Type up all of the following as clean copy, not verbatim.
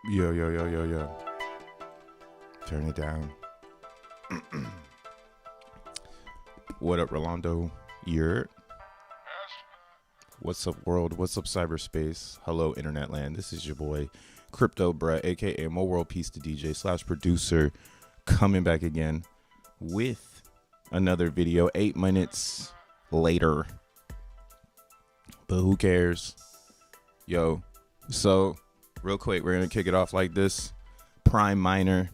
Yo, yo, yo, yo, yo. Turn it down. What up, Rolando? You're. What's up, world? What's up, cyberspace? Hello, internet land. This is your boy, Crypto Bruh, aka Mo World Peace to DJ / producer, coming back again with another video 8 minutes later. But who cares? Yo, so real quick, we're gonna kick it off like this. Prime Miner.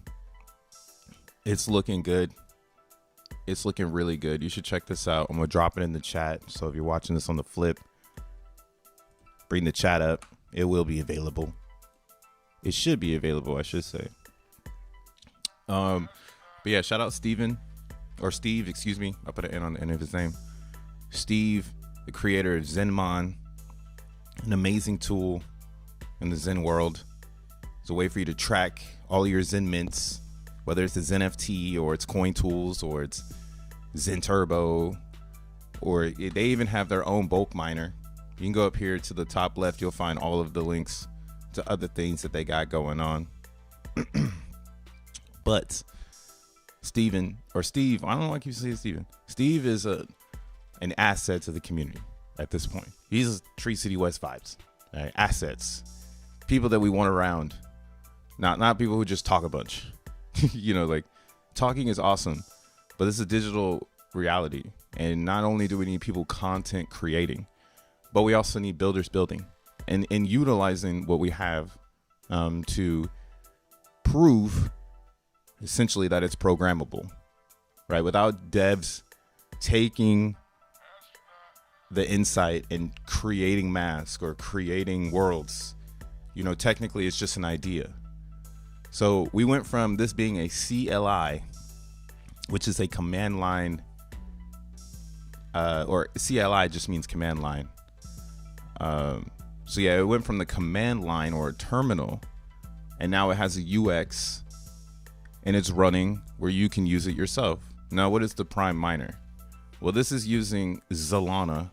It's looking good. It's looking really good. You should check this out. I'm gonna drop it in the chat. So if you're watching this on the flip, bring the chat up. It will be available. It should be available, I should say. But yeah, shout out Steven, or Steve, excuse me. I'll put an N on the end of his name. Steve, the creator of XENmon, an amazing tool in the Zen world. It's a way for you to track all your Zen mints, whether it's a xeNFT or it's coin tools or it's Zen Turbo, or they even have their own bulk miner. You can go up here to the top left. You'll find all of the links to other things that they got going on. But Steven, or Steve, I don't know why I keep saying Steven. Steve is an asset to the community at this point. He's Tree City West vibes. Right? Assets. People that we want around. Not people who just talk a bunch. You know, like, talking is awesome, but this is a digital reality. And not only do we need people content creating, but we also need builders building and utilizing what we have to prove essentially that it's programmable, right? Without devs taking the insight and creating masks or creating worlds, you know, technically it's just an idea. So we went from this being a CLI, which is a command line, or CLI just means command line. So yeah, it went from the command line or a terminal, and now it has a UX, and it's running where you can use it yourself. Now, what is the Prime Miner? Well, this is using Solana,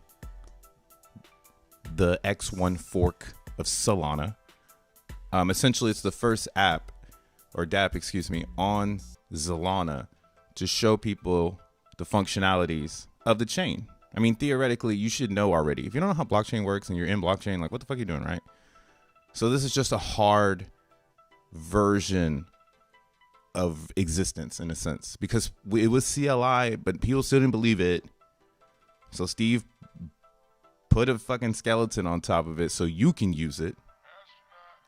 the X1 fork of Solana. Essentially, it's the first app, or dApp, excuse me, on Solana to show people the functionalities of the chain. I mean, theoretically, you should know already. If you don't know how blockchain works and you're in blockchain, like, what the fuck are you doing, right? So this is just a hard version of existence in a sense, because it was CLI, but people still didn't believe it. So Steve put a fucking skeleton on top of it so you can use it.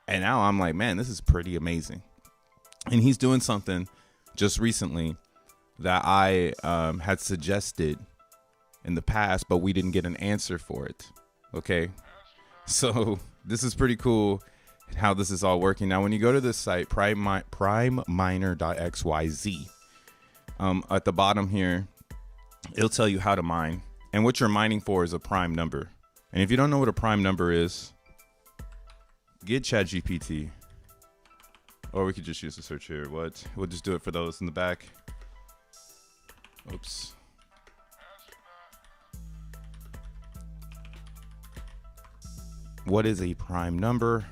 And now I'm like, man, this is pretty amazing. And he's doing something just recently that I had suggested in the past, but we didn't get an answer for it. Okay, so this is pretty cool how this is all working. Now, when you go to this site, primeminer.xyz, at the bottom here, it'll tell you how to mine. And what you're mining for is a prime number. And if you don't know what a prime number is, get ChatGPT. Or we could just use the search here. What? We'll just do it for those in the back. Oops. What is a prime number?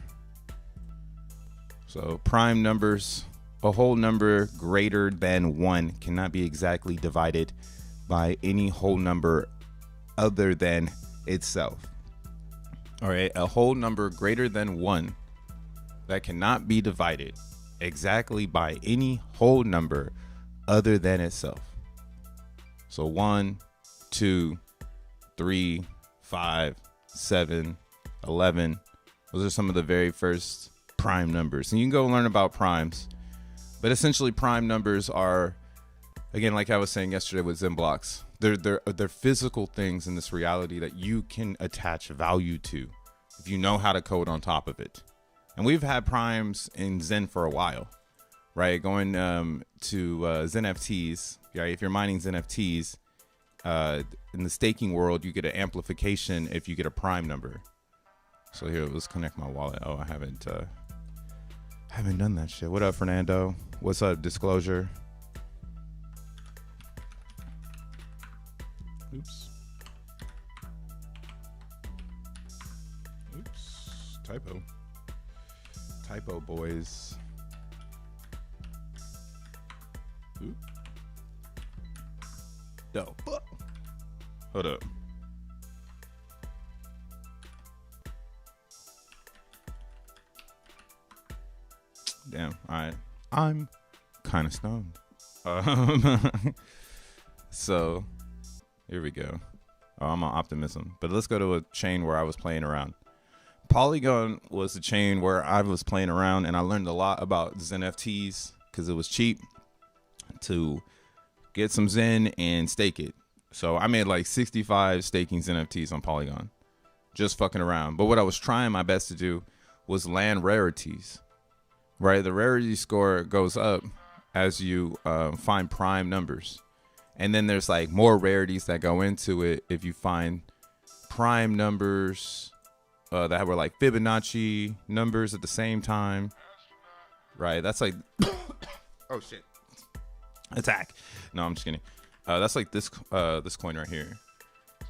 So prime numbers, a whole number greater than 1 cannot be exactly divided by any whole number other than itself. All right, a whole number greater than 1 that cannot be divided exactly by any whole number other than itself. So 1, 2, 3, 5, 7, 11. Those are some of the very first prime numbers. And you can go learn about primes. But essentially, prime numbers are, again, like I was saying yesterday with XENblocks, they're physical things in this reality that you can attach value to if you know how to code on top of it. And we've had primes in Zen for a while, right? Going to xeNFTs, right? If you're mining xeNFTs, in the staking world, you get an amplification if you get a prime number. So here, let's connect my wallet. Oh, I haven't done that shit. What up, Fernando? What's up, Disclosure? Oops. Typo. Typo boys. Oop. No, fuck. Hold up. Damn. All right. I'm kind of stoned. So here we go. Oh, I'm on optimism, but let's go to a chain where I was playing around. Polygon was a chain where I was playing around, and I learned a lot about xeNFTs because it was cheap to get some Zen and stake it. So I made like 65 staking xeNFTs on Polygon, just fucking around. But what I was trying my best to do was land rarities, right? The rarity score goes up as you find prime numbers. And then there's like more rarities that go into it if you find prime numbers that were like Fibonacci numbers at the same time, right? That's like, oh shit, attack. No, I'm just kidding. That's like this coin right here,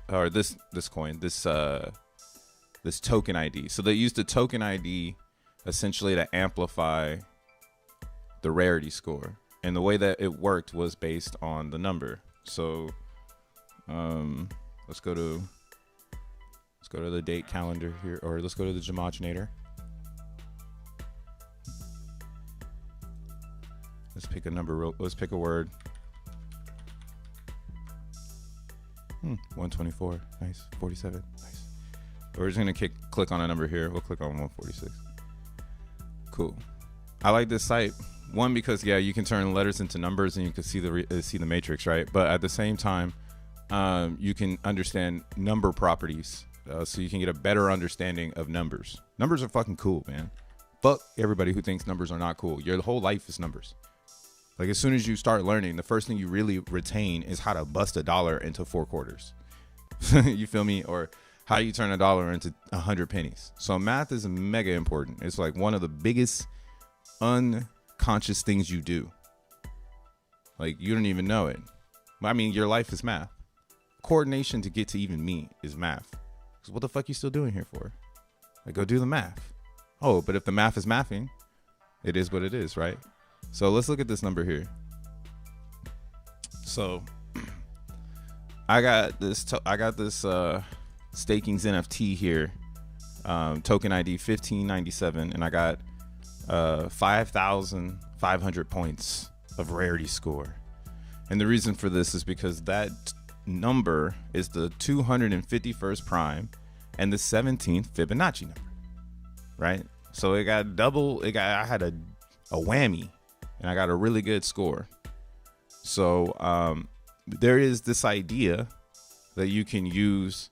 or this coin, this token ID. So they used the token ID essentially to amplify the rarity score. And the way that it worked was based on the number. So let's go to the date calendar here, or let's go to the Gemoginator. Let's pick a number. Let's pick a word. 124. Nice. 47. Nice. We're just gonna click on a number here. We'll click on 146. Cool. I like this site. One, because yeah, you can turn letters into numbers and you can see the matrix, right? But at the same time, you can understand number properties, so you can get a better understanding of numbers. Numbers are fucking cool, man. Fuck everybody who thinks numbers are not cool. Your whole life is numbers. Like as soon as you start learning, the first thing you really retain is how to bust a dollar into 4 quarters. You feel me? Or how you turn a dollar into 100 pennies. So math is mega important. It's like one of the biggest unconscious things you do. Like you don't even know it. I mean, your life is math. Coordination to get to even me is math. So what the fuck you still doing here for? Like go do the math. Oh, but if the math is mathing, it is what it is, right? So let's look at this number here. So I got this staking NFT here, token ID 1597, and I got 5,500 points of rarity score. And the reason for this is because that number is the 251st prime and the 17th Fibonacci number, right? So it got double. I had a whammy, and I got a really good score. So there is this idea that you can use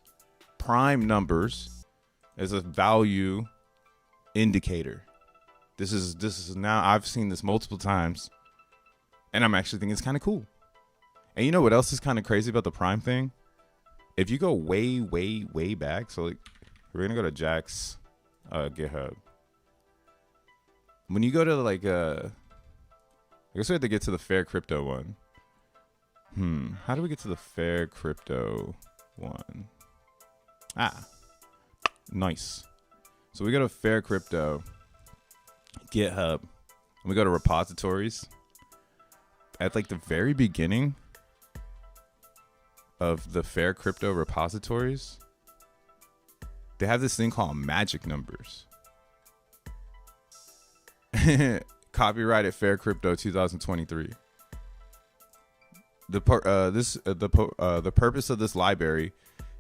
prime numbers as a value indicator. This is now, I've seen this multiple times, and I'm actually thinking it's kind of cool. And you know what else is kind of crazy about the prime thing? If you go way, way, way back, so like we're gonna go to Jack's GitHub. When you go to like I guess we have to get to the Fair Crypto one. How do we get to the Fair Crypto one? Nice. So we go to Fair Crypto GitHub, and we go to repositories. At like the very beginning of the Fair Crypto repositories, they have this thing called magic numbers. Copyrighted Fair Crypto 2023. The purpose of this library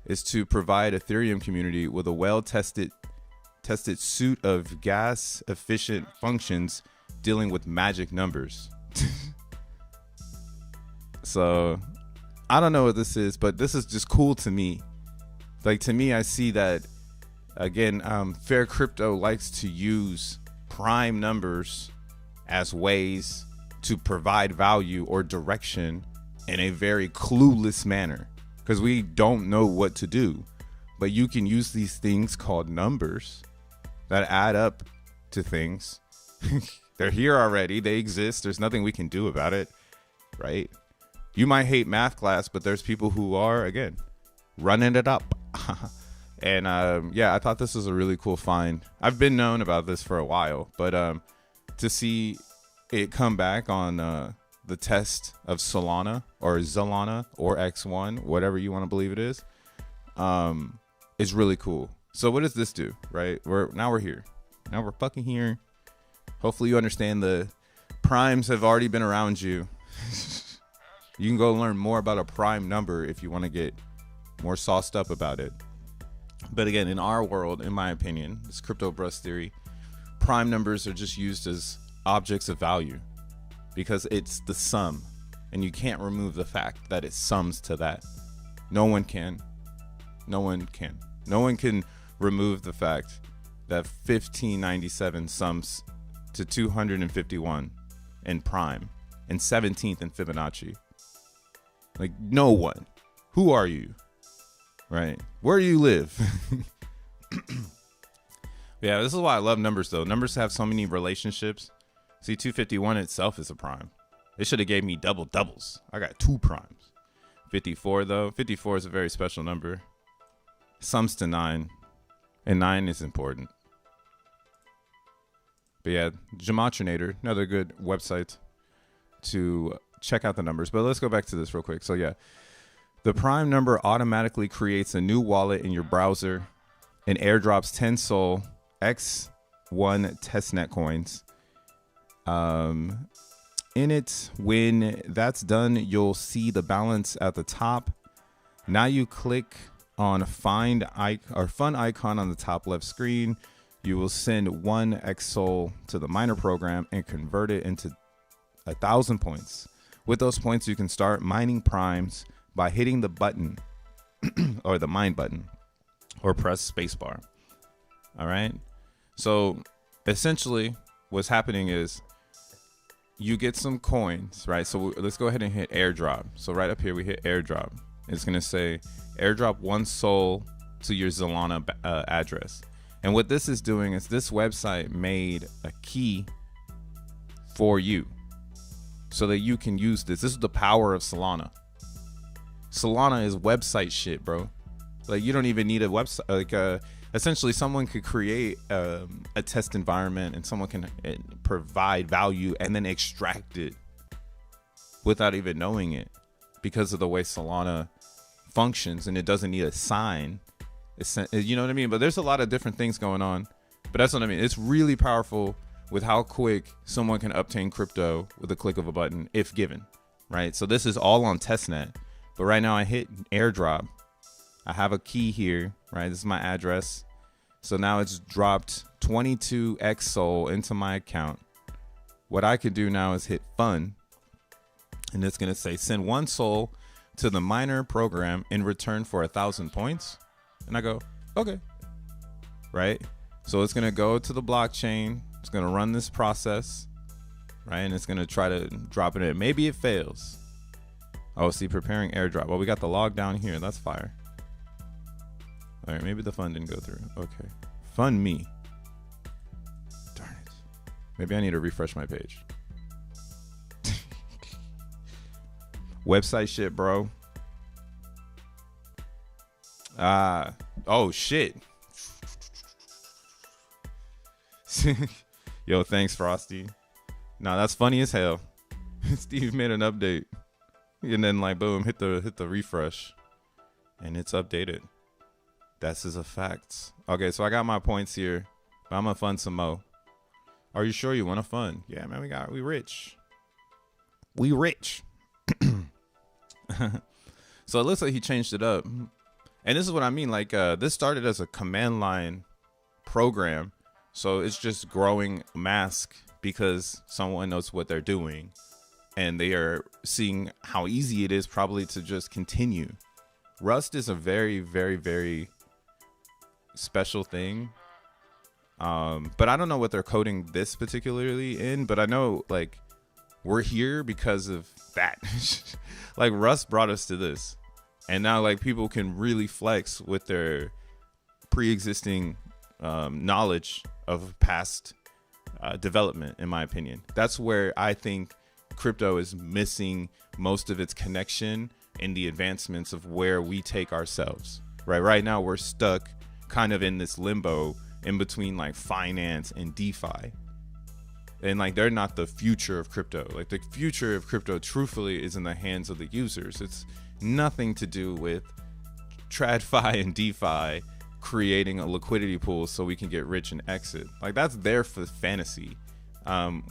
is to provide Ethereum community with a well-tested suite of gas efficient functions dealing with magic numbers. So I don't know what this is, but this is just cool to me. Like to me, I see that again, Fair Crypto likes to use prime numbers as ways to provide value or direction in a very clueless manner, because we don't know what to do. But you can use these things called numbers that add up to things. They're here already. They exist. There's nothing we can do about it, right? You might hate math class, but there's people who are, again, running it up. And yeah, I thought this was a really cool find. I've been known about this for a while, but to see it come back on the test of Solana or XEN, whatever you want to believe it is really cool. So what does this do, right? We're here. Now we're fucking here. Hopefully you understand the primes have already been around you. You can go learn more about a prime number if you want to get more sauced up about it. But again, in our world, in my opinion, this crypto brush theory, prime numbers are just used as objects of value because it's the sum, and you can't remove the fact that it sums to that. No one can remove the fact that 1597 sums to 251 in prime and 17th in Fibonacci. Like, no one. Who are you? Right? Where do you live? Yeah, this is why I love numbers, though. Numbers have so many relationships. See, 251 itself is a prime. It should have gave me doubles. I got 2 primes. 54, though. 54 is a very special number. Sums to 9. And 9 is important. But yeah, Gematrinator, another good website to check out the numbers. But let's go back to this real quick. So yeah, the prime number automatically creates a new wallet in your browser and airdrops 10 Sol X1 testnet coins. In it, when that's done, you'll see the balance at the top. Now you click on fun icon on the top left screen. You will send 1 XSOL to the miner program and convert it into 1,000 points. With those points, you can start mining primes by hitting the button or the mine button or press spacebar. All right. So essentially what's happening is you get some coins, right? So let's go ahead and hit airdrop. So right up here, we hit airdrop. It's going to say airdrop 1 Sol to your Solana address. And what this is doing is this website made a key for you so that you can use this. This is the power of Solana. Solana is website shit, bro. Like, you don't even need a website. Like, essentially, someone could create a test environment and someone can provide value and then extract it without even knowing it because of the way Solana functions, and it doesn't need a sign. You know what I mean? But there's a lot of different things going on. But that's what I mean. It's really powerful with how quick someone can obtain crypto with a click of a button if given, right? So this is all on testnet. But right now I hit airdrop. I have a key here, right? This is my address. So now it's dropped 22 XSOL into my account. What I could do now is hit fun. And it's going to say send 1 Sol to the miner program in return for 1,000 points. And I go, okay, right? So it's going to go to the blockchain. It's going to run this process, right? And it's going to try to drop it in. Maybe it fails. Oh, see, preparing airdrop. Well, we got the log down here. That's fire. All right, maybe the fund didn't go through. Okay. Fund me. Darn it. Maybe I need to refresh my page. Website shit, bro. Oh shit. Yo, thanks, Frosty. Nah, that's funny as hell. Steve made an update. And then like boom, hit the refresh. And it's updated. That's just a fact. Okay, so I got my points here. But I'm gonna fund some more. Are you sure you wanna fund? Yeah, man, we rich. We rich. So it looks like he changed it up. And this is what I mean. Like, this started as a command line program. So it's just growing mask because someone knows what they're doing. And they are seeing how easy it is probably to just continue. Rust is a very, very, very special thing. But I don't know what they're coding this particularly in. But I know, like, we're here because of that. Like, Rust brought us to this. And now, like, people can really flex with their pre-existing knowledge of past development, in my opinion. That's where I think crypto is missing most of its connection in the advancements of where we take ourselves. Right now, we're stuck kind of in this limbo in between like finance and DeFi. And like they're not the future of crypto. Like the future of crypto truthfully is in the hands of the users. It's nothing to do with TradFi and DeFi creating a liquidity pool so we can get rich and exit. Like that's their fantasy,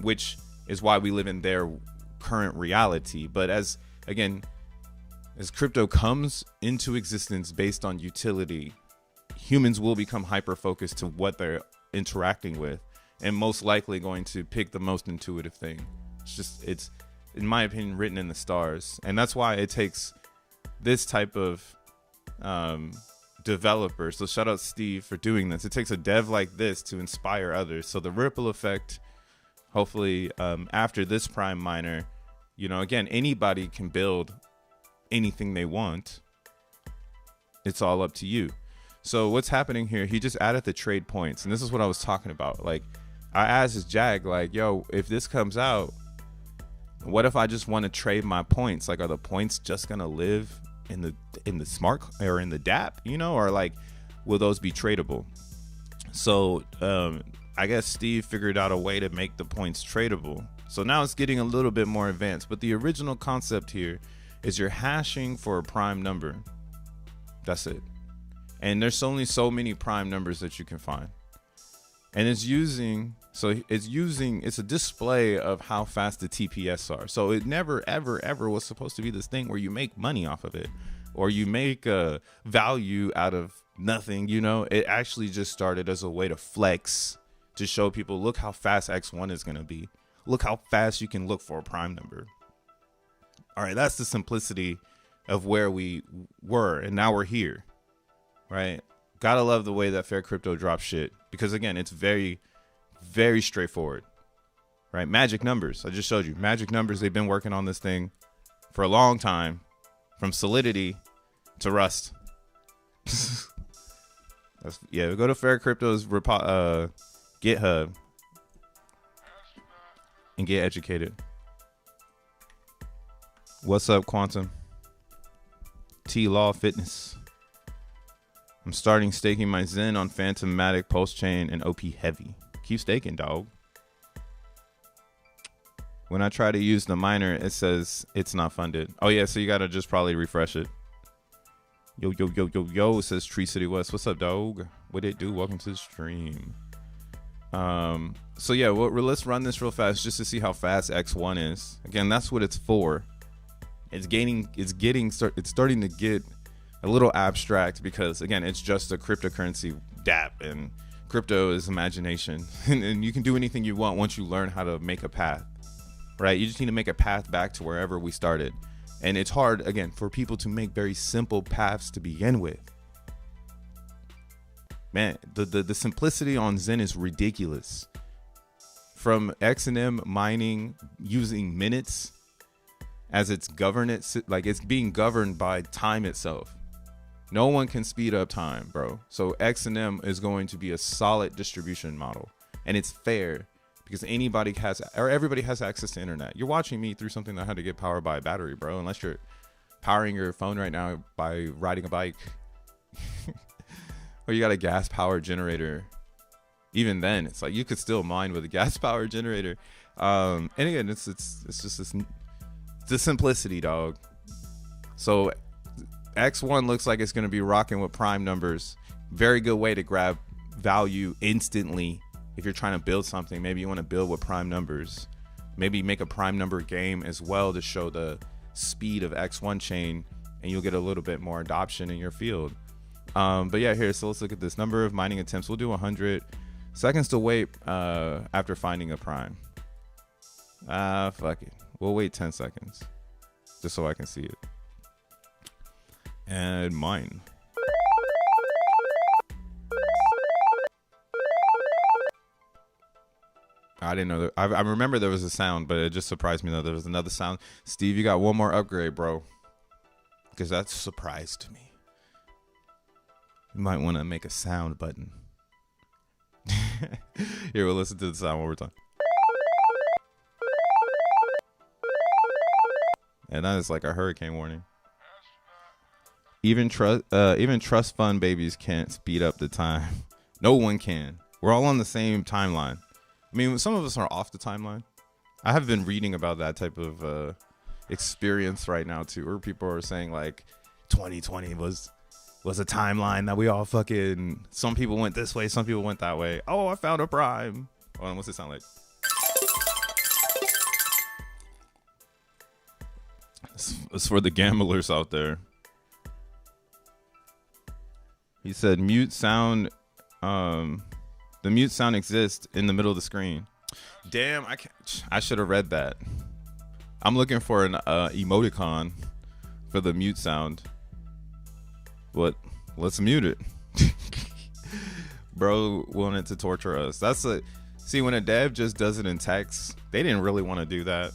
which is why we live in their current reality. But as crypto comes into existence based on utility, humans will become hyper focused to what they're interacting with and most likely going to pick the most intuitive thing. It's in my opinion written in the stars, and that's why it takes this type of developer. So shout out Steve for doing this. It takes a dev like this to inspire others. So the ripple effect, hopefully after this prime miner, you know, again, anybody can build anything they want. It's all up to you. So what's happening here, he just added the trade points, and this is what I was talking about. Like I asked his Jag, like, yo, if this comes out, what if I just want to trade my points? Like, are the points just gonna live in the smart or in the DApp, you know, or like will those be tradable? So I guess Steve figured out a way to make the points tradable. So now it's getting a little bit more advanced, but the original concept here is you're hashing for a prime number. That's it. And there's only so many prime numbers that you can find, and it's a display of how fast the TPS are. So it never ever was supposed to be this thing where you make money off of it or you make a value out of nothing, you know. It actually just started as a way to flex, to show people, look how fast X1 is going to be, look how fast you can look for a prime number. All right, that's the simplicity of where we were, and now we're here. Right? Gotta love the way that Fair Crypto drops shit, because again, it's very, very straightforward. Right? Magic numbers. I just showed you magic numbers. They've been working on this thing for a long time, from Solidity to Rust. Yeah, go to Fair Crypto's GitHub and get educated. What's up, Quantum? T-Law Fitness. I'm starting staking my Zen on Phantom Matic, Pulse-Chain, and OP Heavy. Keep staking, dog. When I try to use the miner, it says it's not funded. Oh, yeah, so you got to just probably refresh it. Yo, says Tree City West. What's up, dog? What it do? Welcome to the stream. So, yeah, let's run this real fast just to see how fast X1 is. Again, that's what it's for. It's starting to get a little abstract because, again, it's just a cryptocurrency DApp, and crypto is imagination. And you can do anything you want once you learn how to make a path, right? You just need to make a path back to wherever we started. And it's hard, again, for people to make very simple paths to begin with. Man, the simplicity on Zen is ridiculous. From XEN mining using minutes as its governance, like it's being governed by time itself. No one can speed up time, bro. So XEN is going to be a solid distribution model, and it's fair because everybody has access to internet. You're watching me through something that had to get powered by a battery, bro. Unless you're powering your phone right now by riding a bike, or you got a gas powered generator. Even then, it's like you could still mine with a gas powered generator. And again, it's just the simplicity, dog. So X1 looks like it's going to be rocking with prime numbers. Very good way to grab value instantly. If you're trying to build something, maybe you want to build with prime numbers. Maybe make a prime number game as well to show the speed of X1 chain, and you'll get a little bit more adoption in your field. But yeah, here, so let's look at this number of mining attempts. We'll do 100 seconds to wait after finding a prime. Fuck it. We'll wait 10 seconds just so I can see it. And mine. I didn't know that. I remember there was a sound, but it just surprised me that there was another sound. Steve, you got one more upgrade, bro, because that surprised me. You might want to make a sound button. Here, we'll listen to the sound one more time. And that is like a hurricane warning. Even trust fund babies can't speed up the time. No one can. We're all on the same timeline. I mean, some of us are off the timeline. I have been reading about that type of experience right now too, where people are saying like 2020 was a timeline that we all fucking, some people went this way, some people went that way. Oh, I found a prime. Hold on, what's it sound like? It's for the gamblers out there. He said mute sound, the mute sound exists in the middle of the screen. Damn, I should have read that. I'm looking for an emoticon for the mute sound. What? Let's mute it. Bro wanted to torture us. See, when a dev just does it in text, they didn't really want to do that.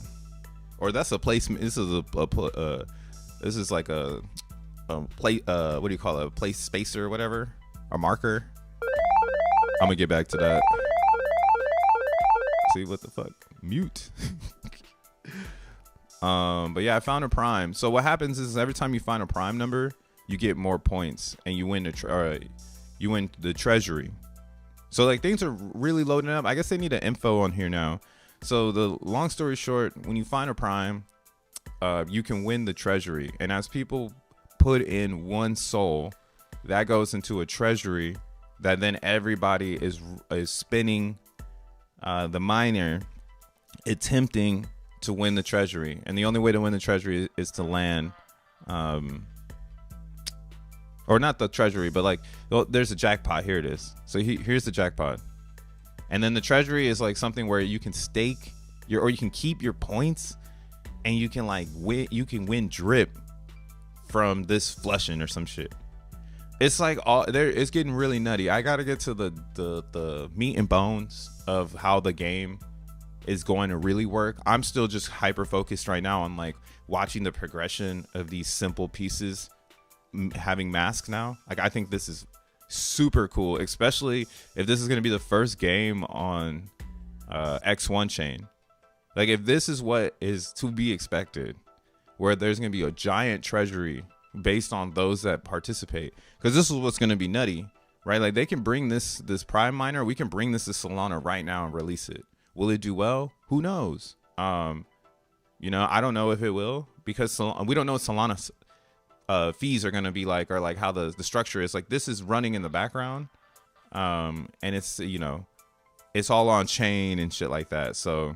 Or that's a placement. This is like a play. What do you call it? A place spacer or whatever, a marker. I'm gonna get back to that. See what the fuck? Mute. But yeah, I found a prime. So what happens is every time you find a prime number, you get more points and you win the treasury. So like things are really loading up. I guess they need an info on here now. So the long story short, when you find a prime, you can win the treasury. And as people put in one soul, that goes into a treasury that then everybody is spinning the miner, attempting to win the treasury. And the only way to win the treasury is to land, or not the treasury, but like, well, there's a jackpot. Here it is. So here's the jackpot. And then the treasury is like something where you can stake or you can keep your points, and you can like win drip from this flushing or some shit. It's like it's getting really nutty. I gotta get to the meat and bones of how the game is going to really work. I'm still just hyper focused right now on like watching the progression of these simple pieces having masks now. Like, I think this is super cool, especially if this is going to be the first game on X1 chain. Like, if this is what is to be expected, where there's going to be a giant treasury based on those that participate, because this is what's going to be nutty, right? Like, they can bring this prime miner, we can bring this to Solana right now and release it. Will it do well? Who knows? You know, I don't know if it will, because we don't know what Solana's fees are going to be like, or like how the structure is. Like, this is running in the background, and it's, you know, it's all on chain and shit like that. So,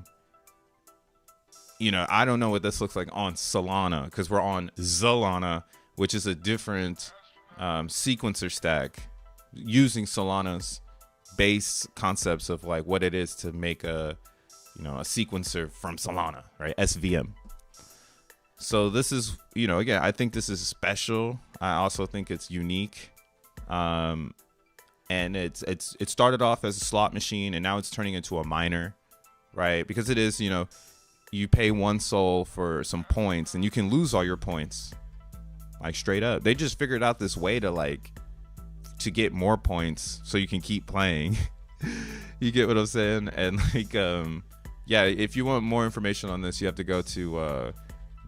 you know, I don't know what this looks like on Solana, because we're on Solana, which is a different sequencer stack using Solana's base concepts of like what it is to make a, you know, a sequencer from Solana, right? SVM. So this is, you know, again, I think this is special. I also think it's unique. And it started off as a slot machine, and now it's turning into a miner, right? Because it is, you know, you pay one soul for some points, and you can lose all your points, like straight up. They just figured out this way to get more points so you can keep playing. You get what I'm saying? And like, yeah, if you want more information on this, you have to go to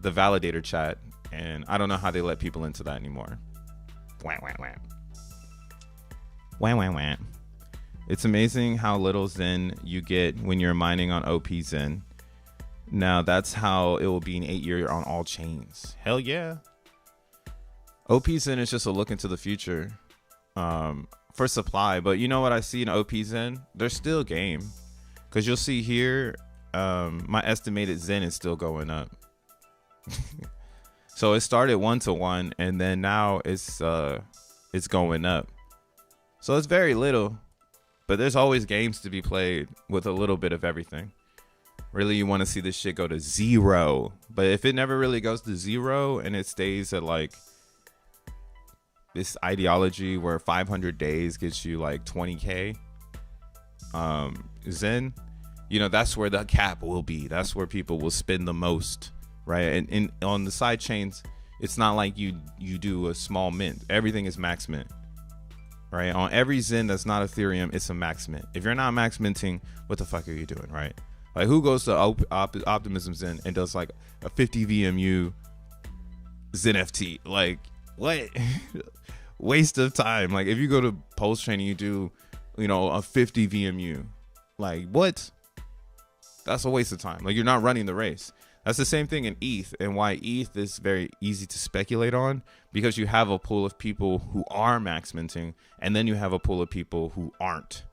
the validator chat, and I don't know how they let people into that anymore. Wah, wah, wah. Wah, wah, wah. It's amazing how little Zen you get when you're mining on OP Zen. Now that's how it will be in 8 years on all chains. Hell yeah. OP Zen is just a look into the future for supply. But you know what I see in OP Zen? There's still game, because you'll see here, my estimated Zen is still going up. So it started 1-to-1, and then now it's going up. So it's very little, but there's always games to be played with a little bit of everything. Really, you want to see this shit go to 0, but if it never really goes to 0 and it stays at like this ideology where 500 days gets you like 20k Zen, you know, that's where the cap will be. That's where people will spend the most, right? And on the side chains, it's not like you do a small mint. Everything is max mint, right? On every Zen that's not Ethereum, it's a max mint. If you're not max minting, what the fuck are you doing, right? Like, who goes to Optimism Zen and does like a 50 VMU XeNFT? Like, what? Waste of time. Like if you go to Pulse Chain and you do, a 50 VMU, like what? That's a waste of time. Like you're not running the race. That's the same thing in ETH, and why ETH is very easy to speculate on, because you have a pool of people who are max minting, and then you have a pool of people who aren't.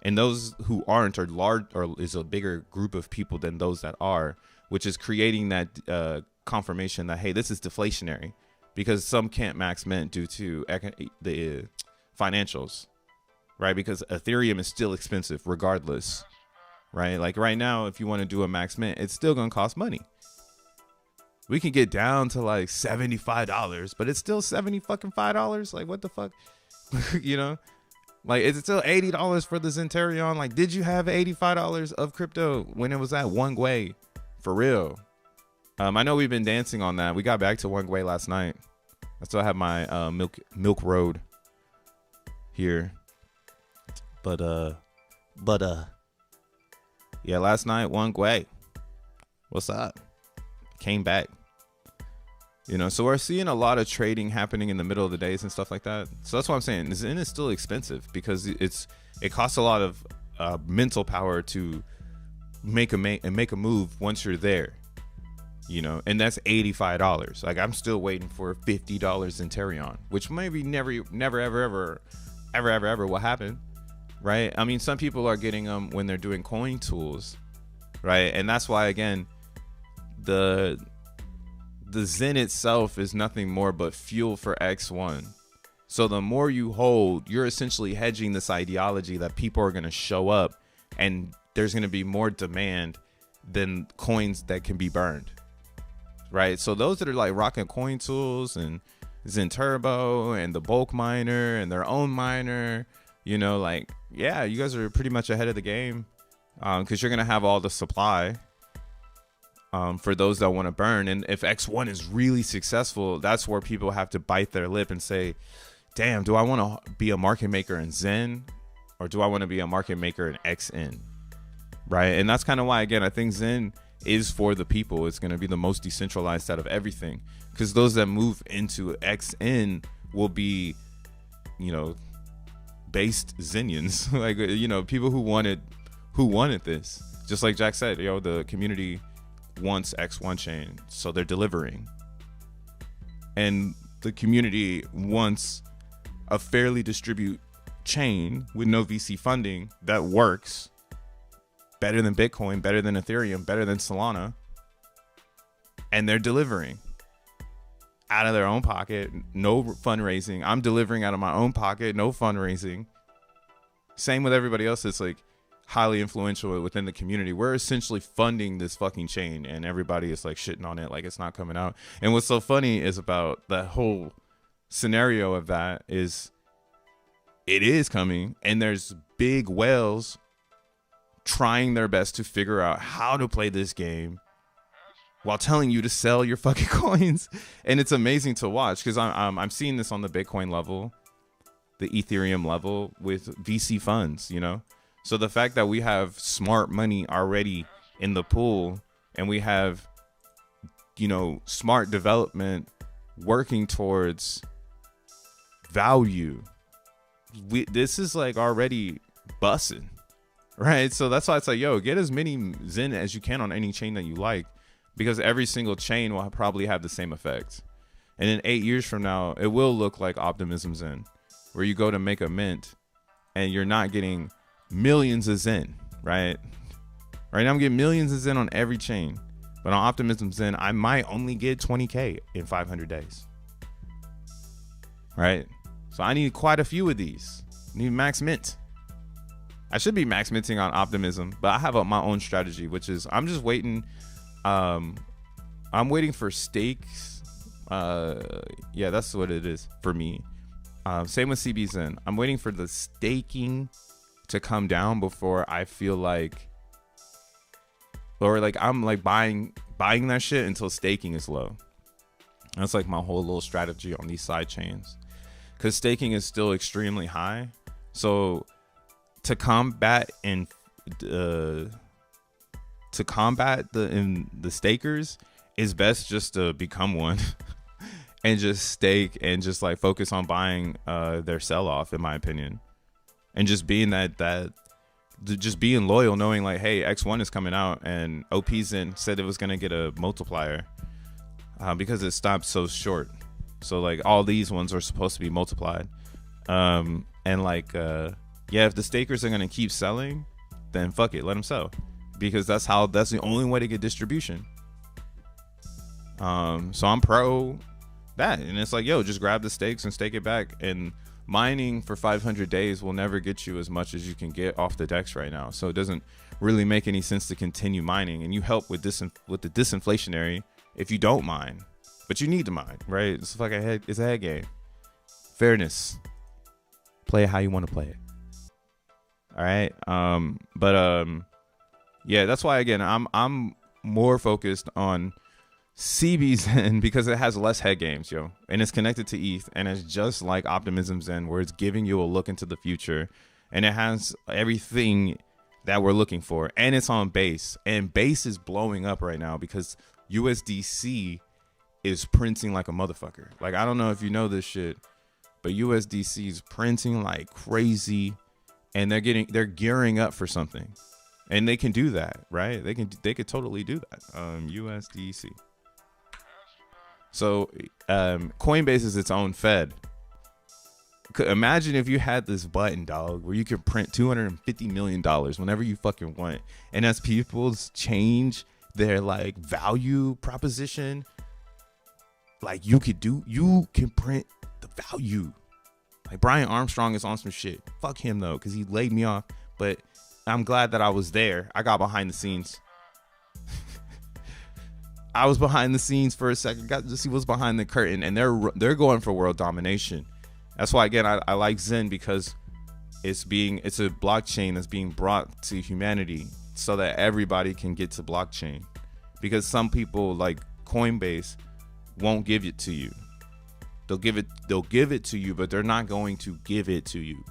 And those who aren't are large, or is a bigger group of people than those that are, which is creating that confirmation that, hey, this is deflationary, because some can't max mint due to the financials, right? Because Ethereum is still expensive regardless, right? Like right now, if you want to do a max mint, it's still going to cost money. We can get down to like $75, but it's still $75. Like what the fuck, Like it's still $80 for the Zentarion. Like, did you have $85 of crypto when it was at one Gwei? For real. I know we've been dancing on that. We got back to one Gwei last night. I still have my Milk Road here, but yeah, last night one Gwei. What's up? Came back. So we're seeing a lot of trading happening in the middle of the days and stuff like that. So that's what I'm saying. XEN is still expensive because it costs a lot of mental power to make a move once you're there, and that's $85. Like I'm still waiting for $50 Zentarion, which maybe never ever will happen, right? I mean, some people are getting them when they're doing coin tools, right? And that's why, again, the XEN itself is nothing more but fuel for X1. So the more you hold, you're essentially hedging this ideology that people are going to show up and there's going to be more demand than coins that can be burned, right? So those that are like rocking coin tools and XEN Turbo and the bulk miner and their own miner, like, yeah, you guys are pretty much ahead of the game, because you're going to have all the supply. For those that want to burn. And if X1 is really successful, that's where people have to bite their lip and say, damn, do I want to be a market maker in XEN, or do I want to be a market maker in XN? Right. And that's kind of why, again, I think XEN is for the people. It's going to be the most decentralized out of everything, because those that move into XN will be, based Xenians, like, people who wanted this. Just like Jack said, the community wants X1 chain, so they're delivering, and the community wants a fairly distribute chain with no VC funding that works better than Bitcoin, better than Ethereum, better than Solana, and they're delivering out of their own pocket, no fundraising. I'm delivering out of my own pocket, no fundraising. Same with everybody else that's like highly influential within the community. We're essentially funding this fucking chain, and everybody is like shitting on it like it's not coming out. And what's so funny is about the whole scenario of that is it is coming, and there's big whales trying their best to figure out how to play this game while telling you to sell your fucking coins. And it's amazing to watch, because I'm seeing this on the Bitcoin level, the Ethereum level with VC funds, So the fact that we have smart money already in the pool, and we have, smart development working towards value, this is like already bussing, right? So that's why it's like, yo, get as many XEN as you can on any chain that you like, because every single chain will probably have the same effect. And in 8 years from now, it will look like Optimism XEN, where you go to make a mint and you're not getting millions of XEN, right? Right now I'm getting millions of XEN on every chain, but on Optimism XEN, I might only get 20K in 500 days, right? So I need quite a few of these. I need max mint. I should be max minting on Optimism, but I have my own strategy, which is I'm just waiting. I'm waiting for stakes. Yeah, that's what it is for me. Same with CBXEN. I'm waiting for the staking to come down before I feel like, or like I'm like buying that shit until staking is low. That's like my whole little strategy on these side chains, because staking is still extremely high. So to combat the stakers, is best just to become one and just stake and just like focus on buying their sell off, in my opinion, and just being just being loyal, knowing like, hey, X1 is coming out and OPZen said it was gonna get a multiplier because it stopped so short. So like all these ones are supposed to be multiplied, and like yeah, if the stakers are gonna keep selling, then fuck it, let them sell, because that's the only way to get distribution. So I'm pro that, and it's like, yo, just grab the stakes and stake it back. And mining for 500 days will never get you as much as you can get off the DEX right now. So it doesn't really make any sense to continue mining, and you help with the disinflationary if you don't mine, but you need to mine, right? It's like it's a head game. Fairness. Play it how you want to play it. All right. Yeah, that's why again I'm more focused on CBZen because it has less head games, yo, and it's connected to ETH, and it's just like OptimismZen, where it's giving you a look into the future, and it has everything that we're looking for, and it's on Base, and Base is blowing up right now because USDC is printing like a motherfucker. Like, I don't know if you know this shit, but USDC is printing like crazy, and they're gearing up for something, and they can do that, right? They could totally do that. USDC. So Coinbase is its own Fed. Imagine if you had this button, dog, where you could print $250 million whenever you fucking want, and as people change their like value proposition, like you can print the value. Like Brian Armstrong is on some shit. Fuck him though, because he laid me off. But I'm glad that I was there. I got behind the scenes. I was behind the scenes for a second, got to see what's behind the curtain, and they're going for world domination. That's why again I like Zen, because it's a blockchain that's being brought to humanity so that everybody can get to blockchain. Because some people like Coinbase won't give it to you. They'll give it to you, but they're not going to give it to you,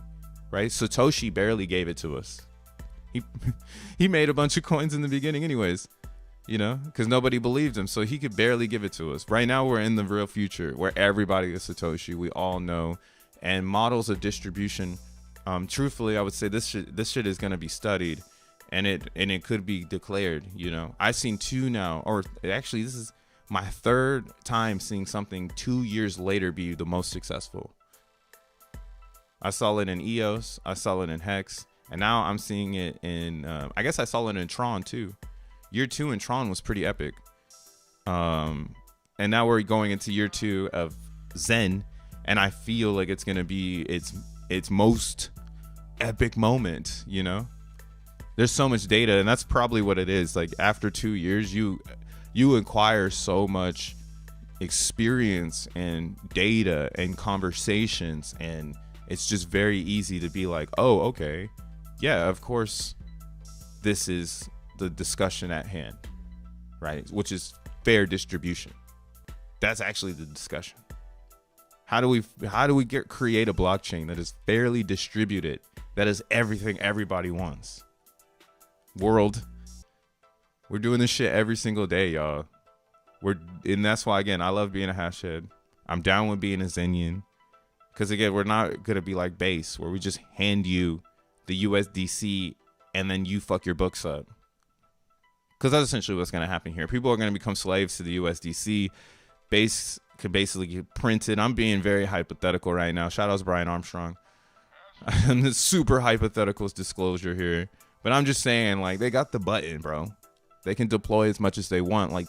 right? Satoshi barely gave it to us. He made a bunch of coins in the beginning anyways, you know, because nobody believed him, so he could barely give it to us. Right now we're in the real future where everybody is Satoshi, we all know, and models of distribution, truthfully I would say this shit is going to be studied, and it could be declared, you know. I've seen two now, or actually this is my third time seeing something 2 years later be the most successful. I saw it in EOS, I saw it in Hex, and now I'm seeing it in I guess I saw it in Tron too. Year 2 in Tron was pretty epic. And now we're going into year 2 of Zen, and I feel like it's gonna be its most epic moment, you know. There's so much data, and that's probably what it is. Like after 2 years, you acquire so much experience and data and conversations, and it's just very easy to be like, oh, okay, yeah, of course this is the discussion at hand, right? Which is fair distribution. That's actually the discussion. How do we create a blockchain that is fairly distributed, that is everything everybody wants? World, we're doing this shit every single day, y'all. And that's why again I love being a hash head. I'm down with being a Zenian, because again we're not gonna be like Base, where we just hand you the USDC and then you fuck your books up. Because that's essentially what's going to happen here. People are going to become slaves to the USDC. Base could basically get printed. I'm being very hypothetical right now. Shout out to Brian Armstrong. I'm super hypothetical disclosure here. But I'm just saying, like, they got the button, bro. They can deploy as much as they want, like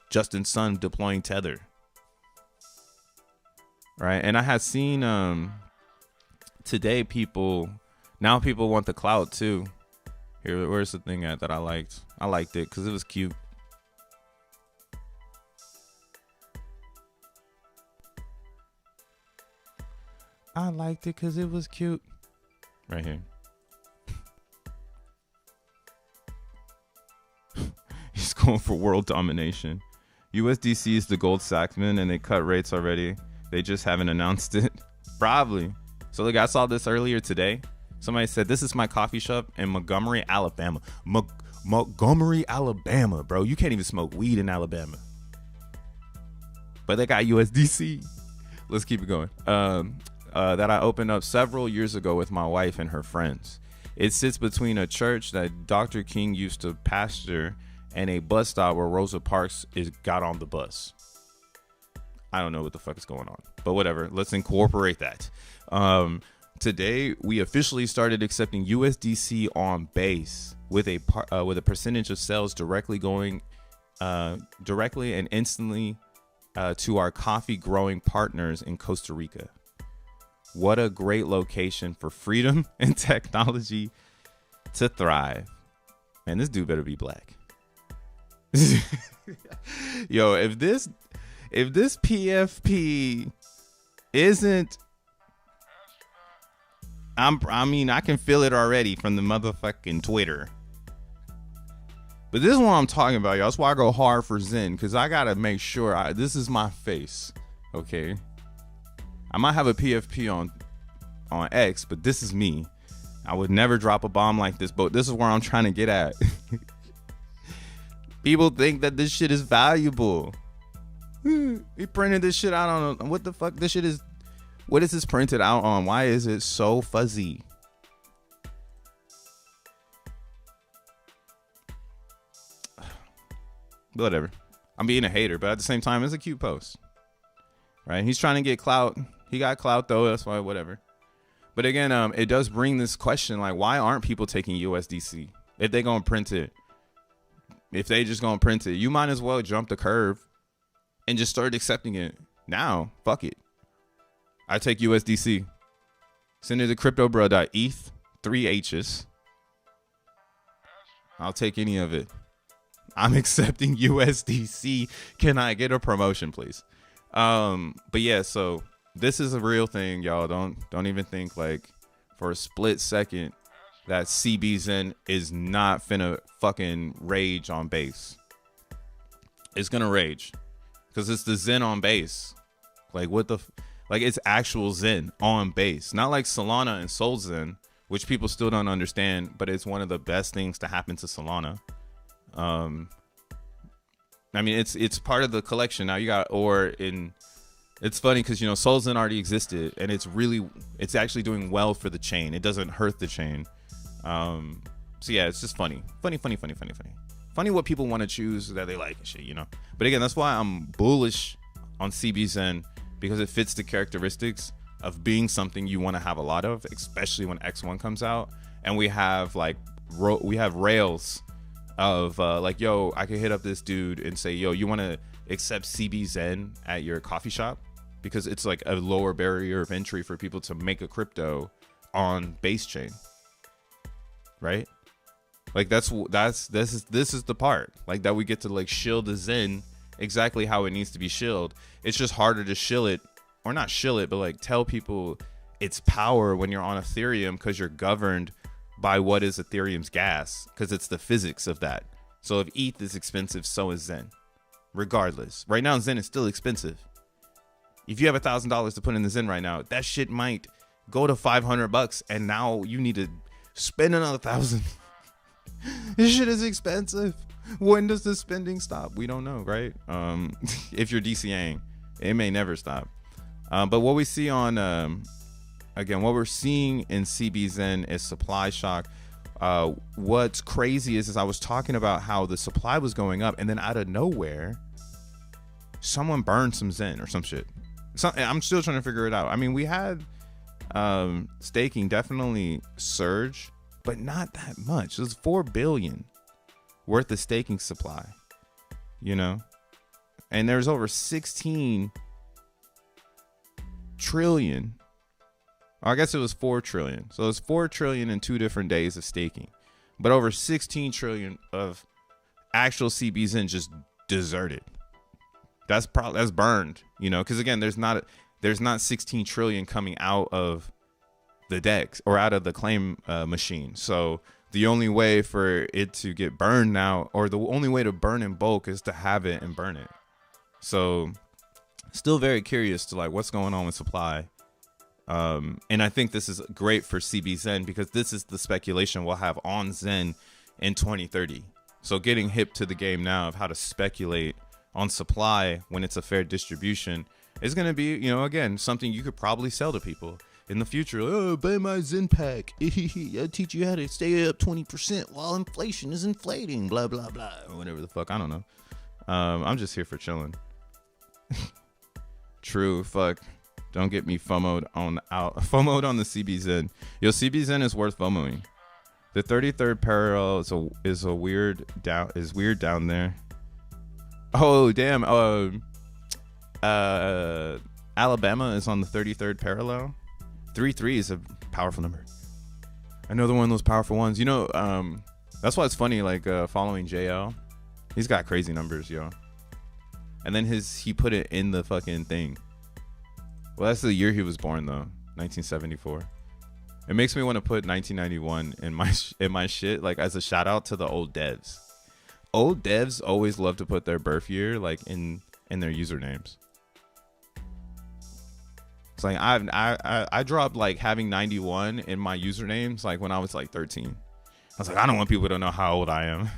Justin Sun deploying Tether. Right? And I had seen today people want the clout too. Here, where's the thing at that I liked? I liked it because it was cute. I liked it because it was cute. Right here. He's going for world domination. USDC is the gold Saxman, and they cut rates already. They just haven't announced it. Probably. So look, I saw this earlier today. Somebody said, this is my coffee shop in Montgomery, Alabama. Montgomery, Alabama, bro. You can't even smoke weed in Alabama. but they got USDC. Let's keep it going. That I opened up several years ago with my wife and her friends. It sits between a church that Dr. King used to pastor and a bus stop where Rosa Parks got on the bus. I don't know what the fuck is going on, but whatever. Let's incorporate that. Today, we officially started accepting USDC on base with a percentage of sales directly going directly and instantly to our coffee growing partners in Costa Rica. What a great location for freedom and technology to thrive. Man, this dude better be black. Yo, if this PFP isn't, I mean, I can feel it already from the motherfucking Twitter. But this is what I'm talking about, y'all. That's why I go hard for Zen, because I gotta make sure this is my face, okay? I might have a PFP on X, but this is me. I would never drop a bomb like this, but this is where I'm trying to get at. People think that this shit is valuable. He printed this shit out on what the fuck? This shit is. What is this printed out on? Why is it so fuzzy? Whatever. I'm being a hater, but at the same time, it's a cute post. Right? He's trying to get clout. He got clout though. That's why, whatever. But again, it does bring this question, like, why aren't people taking USDC? If they gonna print it, if they just gonna print it, you might as well jump the curve and just start accepting it now. Fuck it. I take USDC. Send it to cryptobro.eth, 3 H's. I'll take any of it. I'm accepting USDC. Can I get a promotion, please? But yeah, so this is a real thing, y'all. Don't even think like for a split second that CBZen is not finna fucking rage on base. It's gonna rage because it's the Zen on base. Like what the like it's actual Zen on base, not like Solana and solXEN, which people still don't understand, but it's one of the best things to happen to Solana. I mean, it's part of the collection now. You got it's funny because, you know, solXEN already existed and it's actually doing well for the chain. It doesn't hurt the chain. So yeah, it's just funny what people want to choose that they like and shit, you know. But again, that's why I'm bullish on CBZen, because it fits the characteristics of being something you want to have a lot of, especially when X1 comes out and we have like rails of like, yo, I can hit up this dude and say, yo, you want to accept CBZen at your coffee shop, because it's like a lower barrier of entry for people to make a crypto on base chain, right? Like this is the part like that we get to like shield the Zen exactly how it needs to be shilled. It's just harder to shill it, or not shill it, but like tell people its power when you're on Ethereum, because you're governed by what is Ethereum's gas, because it's the physics of that. So if ETH is expensive, so is Zen. Regardless, right now Zen is still expensive. If you have $1,000 to put in the Zen right now, that shit might go to $500, and now you need to spend another 1,000. This shit is expensive. When does the spending stop? We don't know, right? If you're DCAing, it may never stop. But what we see on, again, what we're seeing in CBZen is supply shock. What's crazy is I was talking about how the supply was going up, and then out of nowhere, someone burned some Zen or some shit. I'm still trying to figure it out. I mean, we had staking definitely surge, but not that much. It was 4 billion worth of staking supply, you know, and there's over 16 trillion. I guess it was 4 trillion. So it's 4 trillion in 2 different days of staking, but over 16 trillion of actual CBZen just deserted. That's burned, you know, because again, there's not 16 trillion coming out of the DEX or out of the claim machine. So the only way for it to get burned now, or the only way to burn in bulk, is to have it and burn it. So still very curious to like what's going on with supply. And I think this is great for CBZen, because this is the speculation we'll have on Zen in 2030. So getting hip to the game now of how to speculate on supply when it's a fair distribution is going to be, you know, again, something you could probably sell to people in the future. Oh, buy my Zen pack. I'll teach you how to stay up 20% while inflation is inflating, blah, blah, blah, or whatever the fuck. I don't know. I'm just here for chilling. True. Fuck. Don't get me FOMO'd on the CBZen. Yo, CBZen is worth FOMOing. The 33rd parallel is weird down there. Oh damn. Alabama is on the 33rd parallel. 33 is a powerful number. Another one of those powerful ones. You know, that's why it's funny. Like following JL, he's got crazy numbers, yo. And then he put it in the fucking thing. Well, that's the year he was born though, 1974. It makes me want to put 1991 in my shit, like as a shout out to the old devs. Old devs always love to put their birth year like in their usernames. It's like I dropped like having 91 in my usernames like when I was like 13. I was like, I don't want people to know how old I am.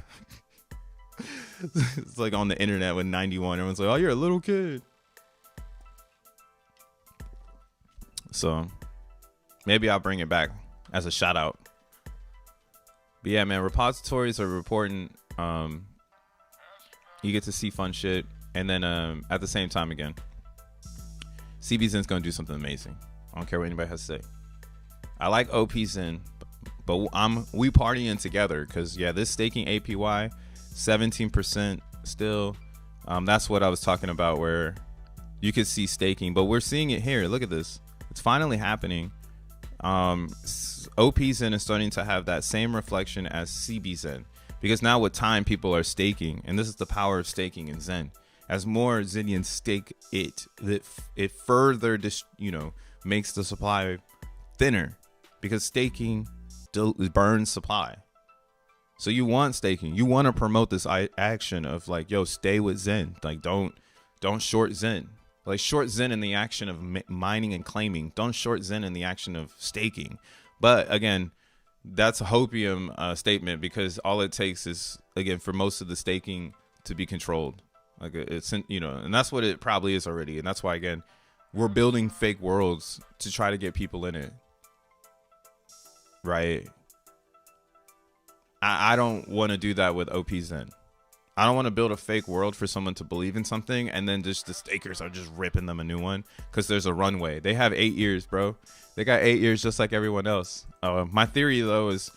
It's like on the internet with 91, everyone's like, oh, you're a little kid. So maybe I'll bring it back as a shout out. But yeah, man, repositories are important. You get to see fun shit. And then at the same time, again, CBZen's going to do something amazing. I don't care what anybody has to say. I like OPZen, but we partying together because, yeah, this staking APY, 17% still. That's what I was talking about where you could see staking. But we're seeing it here. Look at this. It's finally happening. OPZen is starting to have that same reflection as CBZen because now with time people are staking, and this is the power of staking in Zen. As more Zenians stake it further makes the supply thinner because staking burns supply. So you want staking, you want to promote this action of like, yo, stay with Zen, like don't short Zen. Like short Zen in the action of mining and claiming. Don't short Zen in the action of staking. But again, that's a hopium statement because all it takes is, again, for most of the staking to be controlled. Like it's, and that's what it probably is already. And that's why, again, we're building fake worlds to try to get people in it. Right. I don't want to do that with OPZen. I don't want to build a fake world for someone to believe in something and then just the stakers are just ripping them a new one because there's a runway. They have 8 years, bro. They got 8 years just like everyone else. My theory, though, is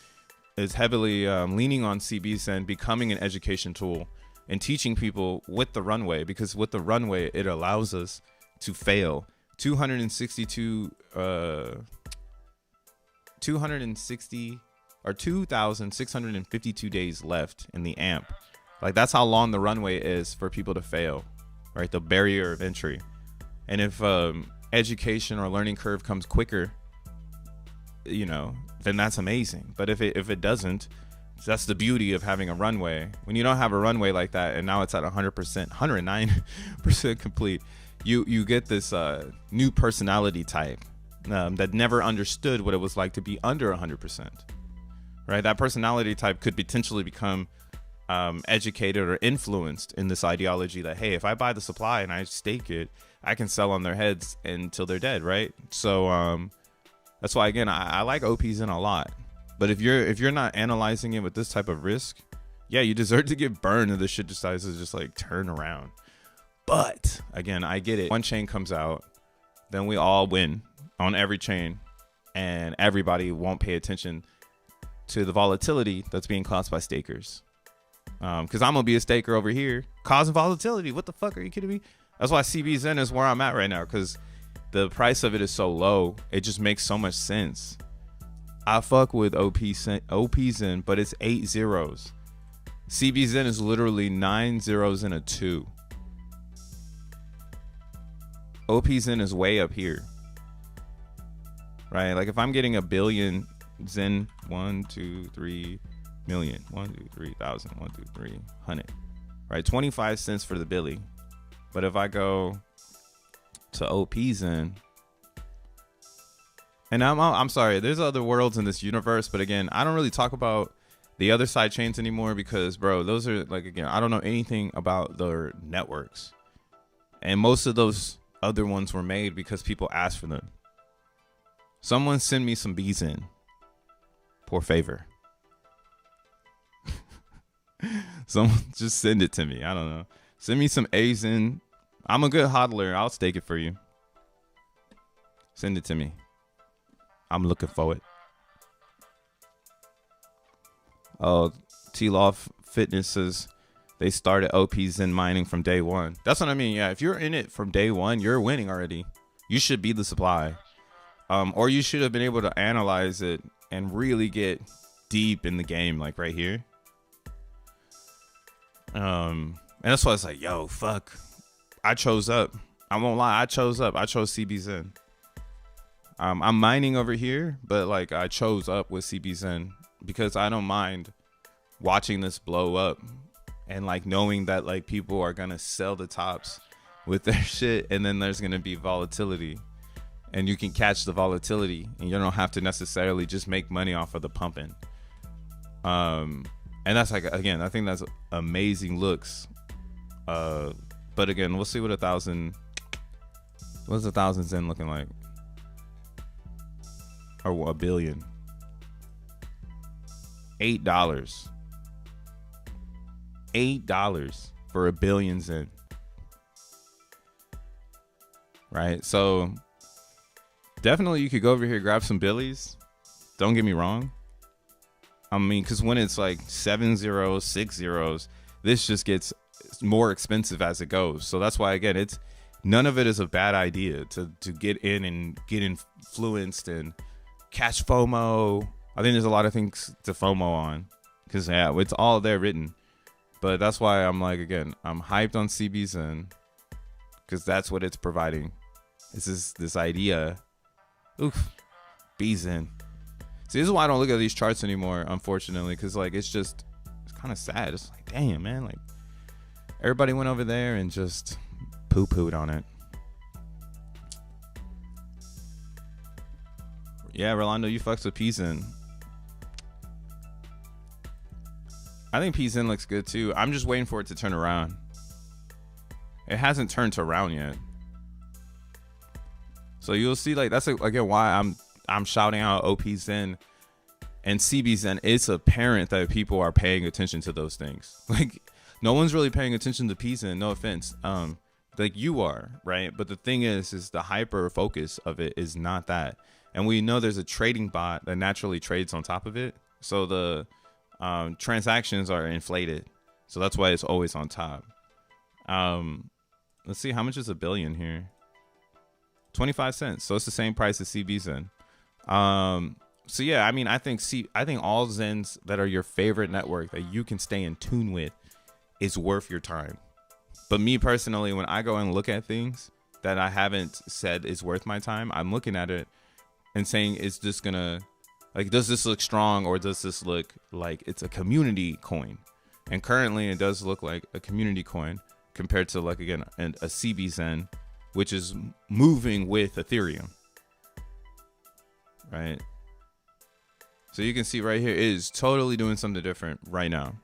heavily leaning on CBZen becoming an education tool and teaching people with the runway, because with the runway, it allows us to fail. 2,652 days left in the AMP. Like that's how long the runway is for people to fail, right? The barrier of entry. And if education or learning curve comes quicker, then that's amazing. But if it doesn't, that's the beauty of having a runway. When you don't have a runway like that, and now it's at 100%, 109% complete, you get this new personality type that never understood what it was like to be under 100%, right? That personality type could potentially become educated or influenced in this ideology that, hey, if I buy the supply and I stake it, I can sell on their heads until they're dead, right? So that's why, again, I like OPZen a lot. But if you're not analyzing it with this type of risk, yeah, you deserve to get burned if this shit decides to just like turn around. But again, I get it. One chain comes out, then we all win on every chain, and everybody won't pay attention to the volatility that's being caused by stakers. Because I'm gonna be a staker over here causing volatility. What the fuck, are you kidding me? That's why CBZen is where I'm at right now, because the price of it is so low. It just makes so much sense. I fuck with OPZen, but it's 8 zeros. CBZen is literally 9 zeros and a 2. OPZen is way up here, right? Like if I'm getting 1 billion Zen, 1, 2, 3 million, 1, 2, 3,000, 1, 2, 300, right? 25 cents for the Billy. But if I go to OPZen, and I'm sorry, there's other worlds in this universe, but again, I don't really talk about the other side chains anymore because, bro, those are like, again, I don't know anything about their networks. And most of those other ones were made because people asked for them. Someone send me some XEN. Por favor. Someone just send it to me. I don't know. Send me some XEN. I'm a good hodler. I'll stake it for you. Send it to me. I'm looking for it. Oh, T-Loft Fitness says they started XEN mining from day one. That's what I mean. Yeah, if you're in it from day one, you're winning already. You should be the supply. Or you should have been able to analyze it and really get deep in the game, like right here. And that's why it's like, yo, fuck. I chose up. I won't lie. I chose up. I chose CBZen. I'm mining over here, but like I chose up with CBZen because I don't mind watching this blow up and like knowing that like people are gonna sell the tops with their shit, and then there's gonna be volatility, and you can catch the volatility, and you don't have to necessarily just make money off of the pumping. And that's like, again, I think that's amazing looks. But again, we'll see what 1,000. What's 1,000 XEN looking like? Or a billion. $8. $8 for a billion XEN. Right? So definitely you could go over here, grab some billies. Don't get me wrong. I mean, because when it's like 7 zeros, 6 zeros, this just gets more expensive as it goes. So that's why, again, it's none of it is a bad idea to get in and get influenced and catch FOMO. I think there's a lot of things to FOMO on because, yeah, it's all there written. But that's why I'm like, again, I'm hyped on CBZen because that's what it's providing. This idea. Oof. BZen. See, this is why I don't look at these charts anymore, unfortunately, because like it's kind of sad. It's like, damn, man, like everybody went over there and just poo-pooed on it. Yeah, Rolando, you fucks with PZen. I think PZen looks good too. I'm just waiting for it to turn around. It hasn't turned around yet. So you'll see, like, that's again why I'm shouting out OPZen and CBZen. It's apparent that people are paying attention to those things. Like, no one's really paying attention to PZen, no offense. Like you are, right? But the thing is the hyper focus of it is not that. And we know there's a trading bot that naturally trades on top of it. So the transactions are inflated. So that's why it's always on top. Let's see, how much is a billion here? 25 cents. So it's the same price as CBZen. So yeah, I mean, I think all Zens that are your favorite network that you can stay in tune with is worth your time. But me personally, when I go and look at things that I haven't said is worth my time, I'm looking at it and saying, is this gonna, like, does this look strong, or does this look like it's a community coin? And currently it does look like a community coin compared to, like, again, a CBZen, which is moving with Ethereum, right? So you can see right here, it is totally doing something different right now.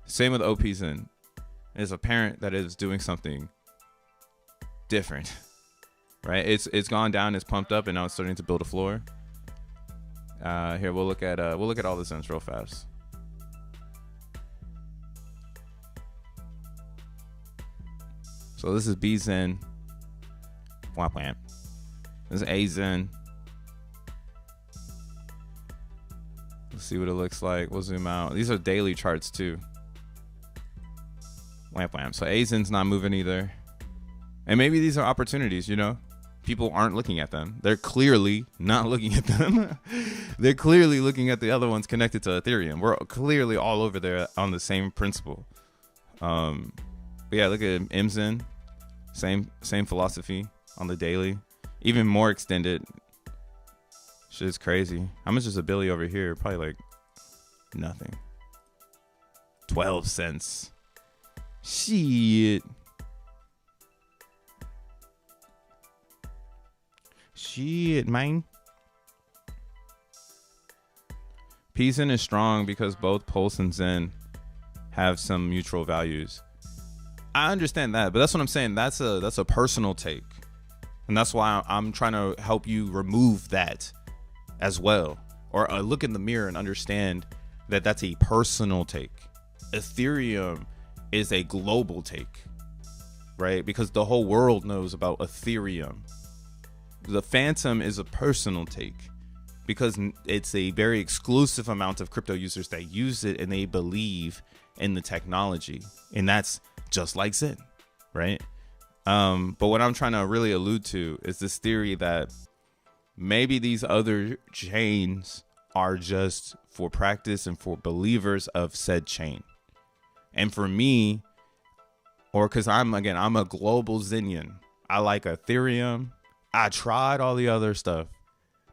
Same with OPZen. It's apparent that it is doing something different, right? It's gone down, it's pumped up, and now it's starting to build a floor. Here we'll look at all the Zens real fast. So this is BZen. Wham wham. This is AZen. Let's see what it looks like. We'll zoom out. These are daily charts too. Wham wham. So AZen's not moving either. And maybe these are opportunities, you know? People aren't looking at them. They're clearly not looking at them. They're clearly looking at the other ones connected to Ethereum. We're clearly all over there on the same principle. But yeah, look at MZen. Same philosophy on the daily. Even more extended. Shit's crazy. How much is a billy over here? Probably like nothing. 12 cents. Shit. Shit, man. P.o.P is strong because both Pulse and Zen have some mutual values. I understand that, but that's what I'm saying. That's a personal take, and that's why I'm trying to help you remove that as well, or look in the mirror and understand that that's a personal take. Ethereum is a global take, right? Because the whole world knows about Ethereum. The Phantom is a personal take because it's a very exclusive amount of crypto users that use it and they believe in the technology, and that's just like Zen, right? But what I'm trying to really allude to is this theory that maybe these other chains are just for practice and for believers of said chain. And for me, or because I'm a global Zenian, I like Ethereum. I tried all the other stuff,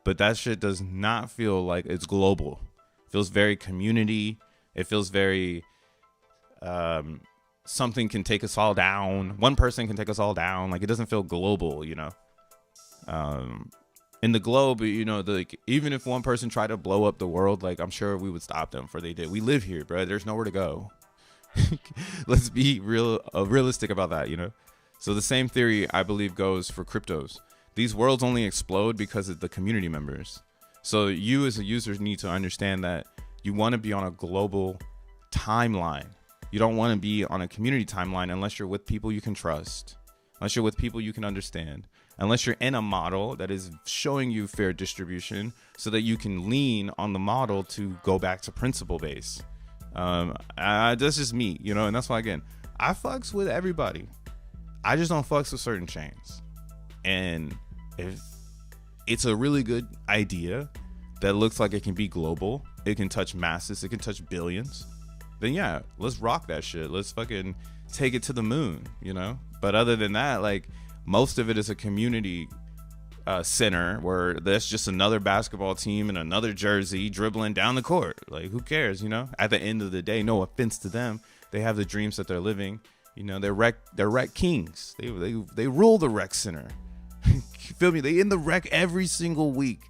but that shit does not feel like it's global. It feels very community. It feels very something can take us all down. One person can take us all down. Like, it doesn't feel global, you know. In the globe, you know, even if one person tried to blow up the world, like, I'm sure we would stop them, for they did. We live here, bro. There's nowhere to go. Let's be realistic about that, you know. So the same theory, I believe, goes for cryptos. These worlds only explode because of the community members. So you as a user need to understand that you want to be on a global timeline. You don't want to be on a community timeline unless you're with people you can trust, unless you're with people you can understand, unless you're in a model that is showing you fair distribution so that you can lean on the model to go back to principle base. That's just me, you know, and that's why, again, I fucks with everybody. I just don't fucks with certain chains. And if it's a really good idea that looks like it can be global, it can touch masses, it can touch billions, then yeah, let's rock that shit. Let's fucking take it to the moon, you know? But other than that, like, most of it is a community center where there's just another basketball team in another jersey dribbling down the court. Like, who cares, you know? At the end of the day, no offense to them, they have the dreams that they're living. You know, they're rec kings. They rule the rec center. You feel me? They in the rec every single week.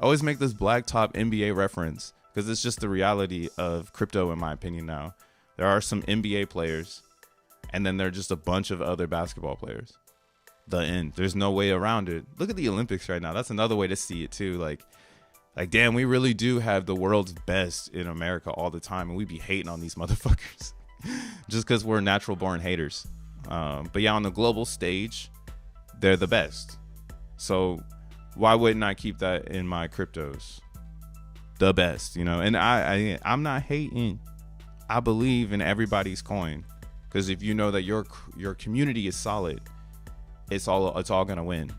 I always make this blacktop NBA reference because it's just the reality of crypto, in my opinion. Now, there are some NBA players, and then there are just a bunch of other basketball players. The end. There's no way around it. Look at the Olympics right now. That's another way to see it too. Like damn, we really do have the world's best in America all the time, and we be hating on these motherfuckers just because we're natural born haters. But yeah, on the global stage, they're the best. So why wouldn't I keep that in my cryptos? The best, you know. And I'm not hating. I believe in everybody's coin, because if you know that your community is solid, it's all gonna win.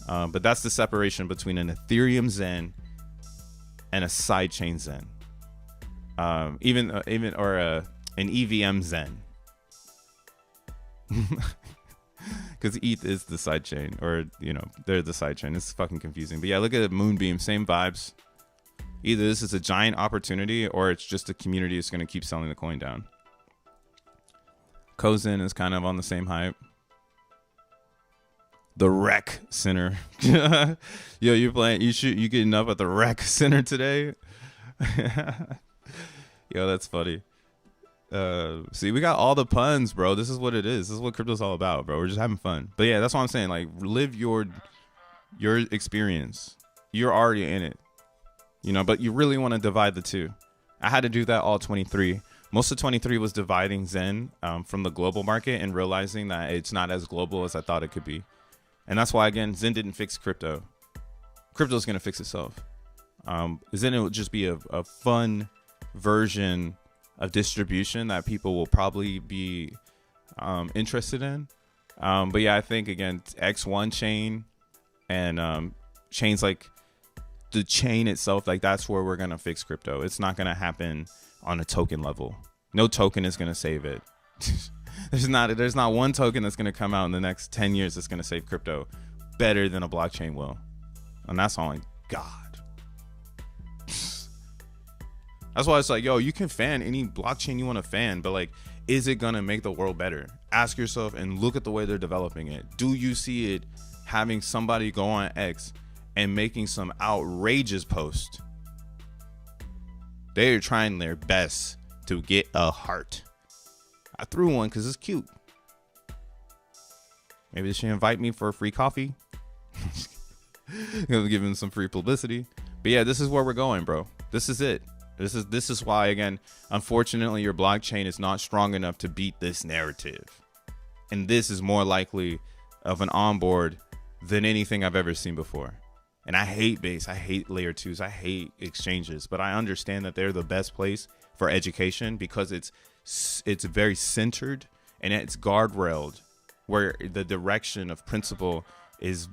But that's the separation between an Ethereum Zen and a sidechain Zen, even an EVM Zen, because ETH is the sidechain, or you know, they're the sidechain. It's fucking confusing. But yeah, look at Moonbeam, same vibes. Either this is a giant opportunity or it's just a community that's gonna keep selling the coin down. Cozen is kind of on the same hype. The rec center. Yo, you're playing, you getting up at the rec center today? Yo, that's funny. See, we got all the puns, bro. This is what it is. This is what crypto's all about, bro. We're just having fun. But yeah, that's what I'm saying. Like, live your experience. You're already in it, you know, but you really want to divide the two. I had to do that all 23. Most of 23 was dividing Zen from the global market and realizing that it's not as global as I thought it could be. And that's why, again, Zen didn't fix crypto. Crypto's going to fix itself. Zen, it would just be a fun version of distribution that people will probably be interested in. But yeah, I think, again, X1 chain and chains like the chain itself, like, that's where we're going to fix crypto. It's not going to happen on a token level. No token is going to save it. There's not one token that's going to come out in the next 10 years that's going to save crypto better than a blockchain will. And that's all like, God. That's why it's like, yo, you can fan any blockchain you want to fan, but like, is it going to make the world better? Ask yourself and look at the way they're developing it. Do you see it having somebody go on X and making some outrageous post They're trying their best to get a heart. I threw one because it's cute. Maybe they should invite me for a free coffee. Give them some free publicity. But yeah, this is where we're going, bro. This is it. This is why, again, unfortunately, your blockchain is not strong enough to beat this narrative. And this is more likely of an onboard than anything I've ever seen before. And I hate Base. I hate layer 2s. I hate exchanges. But I understand that they're the best place for education because it's very centered and it's guardrailed, where the direction of principle is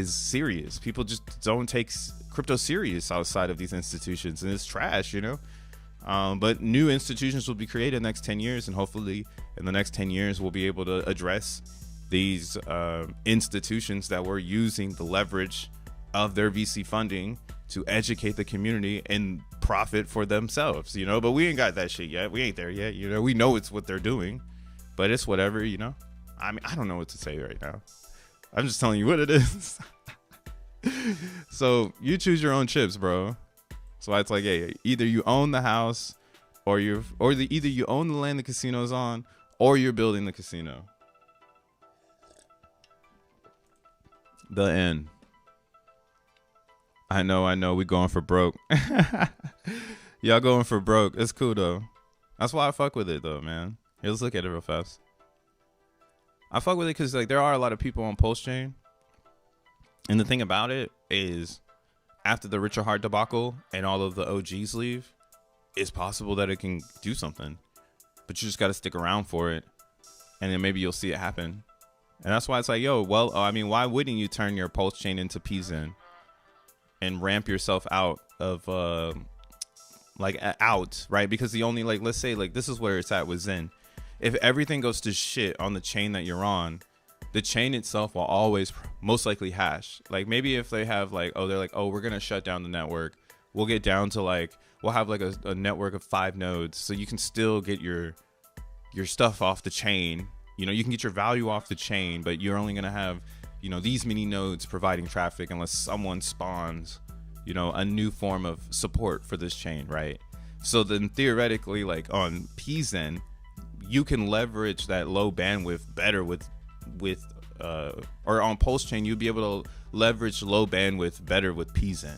serious. People just don't take crypto serious outside of these institutions, and it's trash, you know. But new institutions will be created in the next 10 years, and hopefully in the next 10 years we'll be able to address these institutions that were using the leverage of their VC funding to educate the community and profit for themselves, you know. But we ain't got that shit yet. We ain't there yet, you know. We know it's what they're doing, but it's whatever, you know. I mean, I don't know what to say right now. I'm just telling you what it is. So you choose your own chips, bro. So it's like, hey, either you own the house, or either you own the land the casino's on, or you're building the casino. The end. I know. We going for broke. Y'all going for broke. It's cool though. That's why I fuck with it though, man. Here, let's look at it real fast. I fuck with it because like there are a lot of people on Pulse Chain, and the thing about it is, after the Richard Hart debacle and all of the OGs leave, it's possible that it can do something, but you just got to stick around for it, and then maybe you'll see it happen. And that's why it's like, yo, well, I mean, why wouldn't you turn your Pulse Chain into XEN and ramp yourself out of out, right? Because the only, like, let's say like this is where it's at with Zen. If everything goes to shit on the chain that you're on, the chain itself will always most likely hash. Like maybe if they have like, they're like, we're going to shut down the network. We'll get down to like, we'll have like a network of 5 nodes. So you can still get your stuff off the chain. You know, you can get your value off the chain, but you're only going to have, you know, these many nodes providing traffic unless someone spawns, you know, a new form of support for this chain, right? So then theoretically, like on XEN, you can leverage that low bandwidth better with or on Pulse Chain, you'd be able to leverage low bandwidth better with XEN,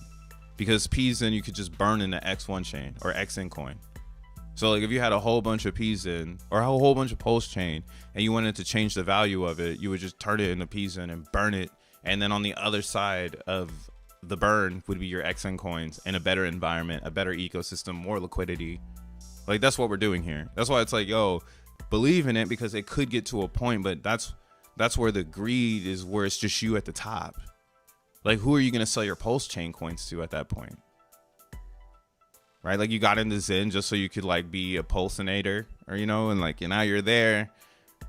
because XEN you could just burn in the X1 chain or XN coin. So like if you had a whole bunch of XEN or a whole bunch of Pulse Chain and you wanted to change the value of it, you would just turn it into XEN and burn it, and then on the other side of the burn would be your XN coins and a better environment, a better ecosystem, more liquidity. Like that's what we're doing here. That's why it's like, yo, believe in it, because it could get to a point, but that's where the greed is, where it's just you at the top. Like who are you going to sell your Pulse Chain coins to at that point? Right? Like you got into Zen just so you could like be a pulsinator, or, you know, and like, and now you're there.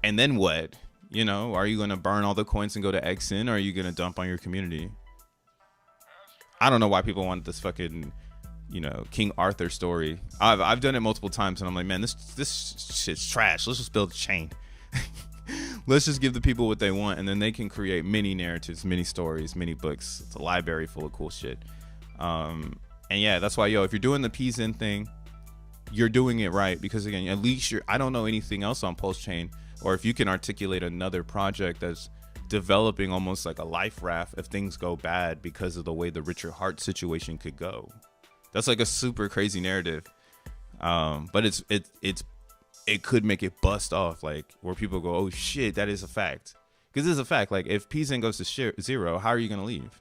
And then what? You know, are you going to burn all the coins and go to XN, or are you going to dump on your community? I don't know why people want this fucking, you know, King Arthur story. I've done it multiple times, and I'm like, man, this shit's trash. Let's just build a chain. Let's just give the people what they want, and then they can create many narratives, many stories, many books. It's a library full of cool shit. And yeah, that's why, yo, if you're doing the XEN thing, you're doing it right, because again, at least I don't know anything else on Pulse Chain, or if you can articulate another project that's developing almost like a life raft if things go bad because of the way the Richard Hart situation could go. That's like a super crazy narrative, but it could make it bust off, like where people go, oh shit, that is a fact. Because this is a fact. Like if XEN goes to 0, how are you going to leave?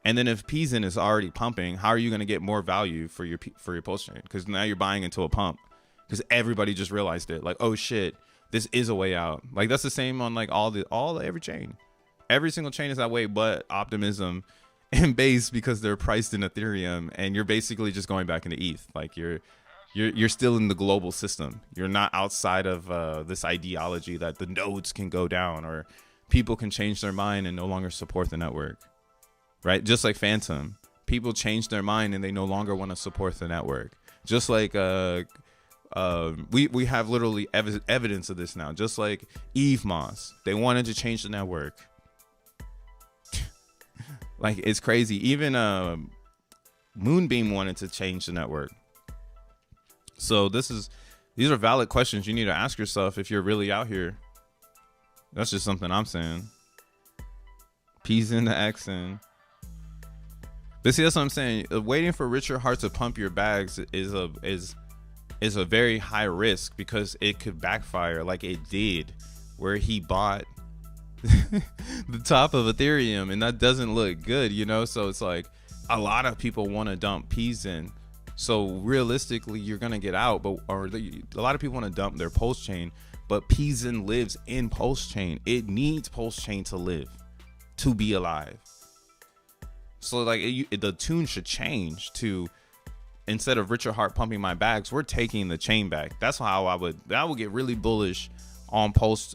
And then if XEN is already pumping, how are you going to get more value for your Pulse Chain? Because now you're buying into a pump, because everybody just realized it. Like, oh shit, this is a way out. Like that's the same on like every chain. Every single chain is that way, but Optimism and Base, because they're priced in Ethereum, and you're basically just going back into ETH. Like you're still in the global system. You're not outside of this ideology that the nodes can go down or people can change their mind and no longer support the network, right? Just like Phantom, people change their mind and they no longer want to support the network. Just like we have literally evidence of this now. Just like Eve Moss, they wanted to change the network. Like it's crazy. Even Moonbeam wanted to change the network. So these are valid questions you need to ask yourself if you're really out here. That's just something I'm saying. P's in the XEN. But see, that's what I'm saying. Waiting for Richard Heart to pump your bags is a very high risk, because it could backfire like it did, where he bought the top of Ethereum, and that doesn't look good, you know? So it's like a lot of people want to dump P's in. So realistically, you're going to get out, a lot of people want to dump their Pulse chain, but PZN lives in Pulse chain. It needs Pulse chain to live, to be alive. So like the tune should change to, instead of Richard Heart pumping my bags, we're taking the chain back. That's how I would get really bullish on Pulse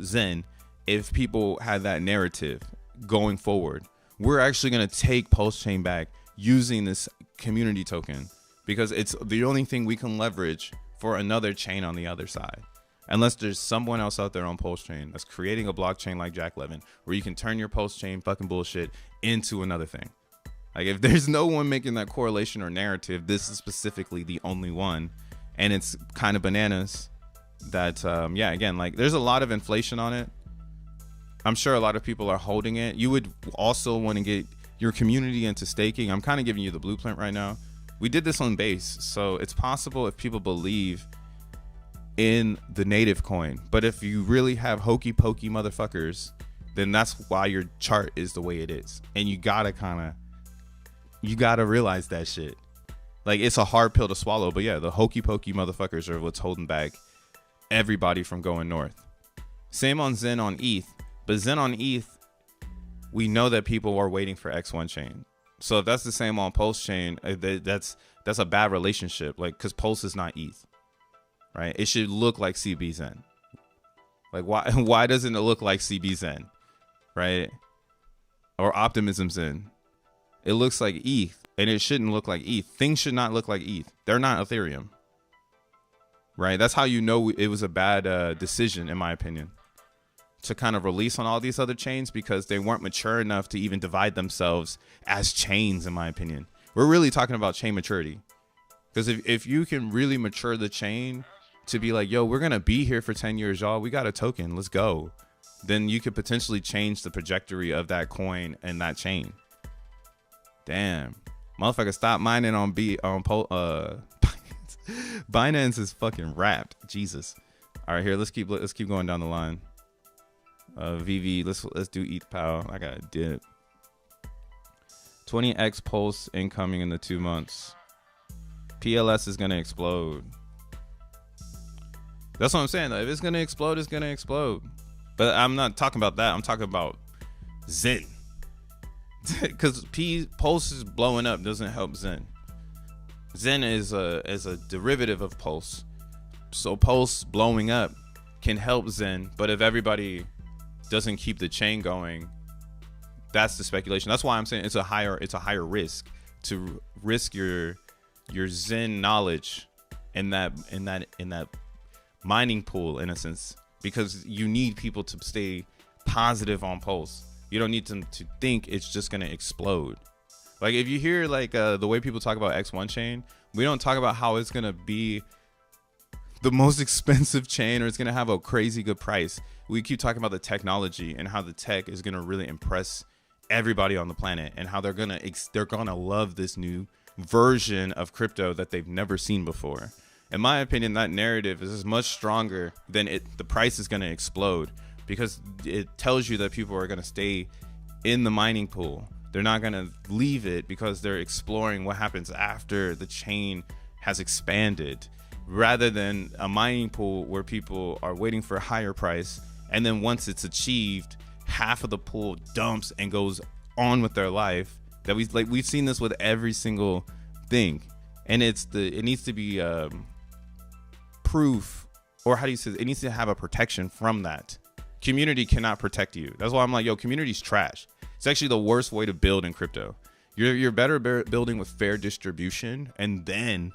Zen if people had that narrative going forward. We're actually going to take Pulse chain back using this community token, because it's the only thing we can leverage for another chain on the other side. Unless there's someone else out there on Pulse chain that's creating a blockchain like Jack Levin, where you can turn your Pulse chain fucking bullshit into another thing. Like, if there's no one making that correlation or narrative, this is specifically the only one. And it's kind of bananas that, again, like, there's a lot of inflation on it. I'm sure a lot of people are holding it. You would also want to get your community into staking. I'm kind of giving you the blueprint right now. We did this on Base, so it's possible if people believe in the native coin. But if you really have hokey pokey motherfuckers, then that's why your chart is the way it is. And you gotta realize that shit. Like, it's a hard pill to swallow, but yeah, the hokey pokey motherfuckers are what's holding back everybody from going north. Same on Zen on ETH, but Zen on ETH, we know that people are waiting for X1 chain. So if that's the same on Pulse chain, that's a bad relationship. Like, because Pulse is not ETH, right? It should look like CBZen. Like, why doesn't it look like CBZen, right? Or Optimism Zen? It looks like ETH, and it shouldn't look like ETH. Things should not look like ETH. They're not Ethereum, right? That's how you know it was a bad decision, in my opinion, to kind of release on all these other chains, because they weren't mature enough to even divide themselves as chains, in my opinion. We're really talking about chain maturity, because if you can really mature the chain to be like, yo, we're going to be here for 10 years, y'all. We got a token. Let's go. Then you could potentially change the trajectory of that coin and that chain. Damn. Motherfucker, stop mining on Binance. Binance is fucking wrapped. Jesus. All right, here, let's keep going down the line. VV, let's do ETH Pal. I got a dip. 20x Pulse incoming in the 2 months. PLS is gonna explode. That's what I'm saying, though. If it's gonna explode, it's gonna explode. But I'm not talking about that. I'm talking about Zen. Because Pulse is blowing up doesn't help Zen. Zen is a derivative of Pulse. So Pulse blowing up can help Zen, but if everybody doesn't keep the chain going, that's the speculation. That's why I'm saying it's a higher risk to risk your Zen knowledge in that mining pool, in a sense, because you need people to stay positive on Pulse. You don't need them to think it's just going to explode. Like, if you hear like the way people talk about X1 chain, we don't talk about how it's going to be the most expensive chain or it's going to have a crazy good price. We keep talking about the technology and how the tech is going to really impress everybody on the planet, and how they're going to love this new version of crypto that they've never seen before. In my opinion, that narrative is much stronger than the price is going to explode, because it tells you that people are going to stay in the mining pool. They're not going to leave it because they're exploring what happens after the chain has expanded, rather than a mining pool where people are waiting for a higher price, and then once it's achieved, half of the pool dumps and goes on with their life. That we've seen this with every single thing, and it needs to be proof, or how do you say it needs to have a protection from that. Community cannot protect you. That's why I'm like, yo, community's trash. It's actually the worst way to build in crypto. You're better building with fair distribution, and then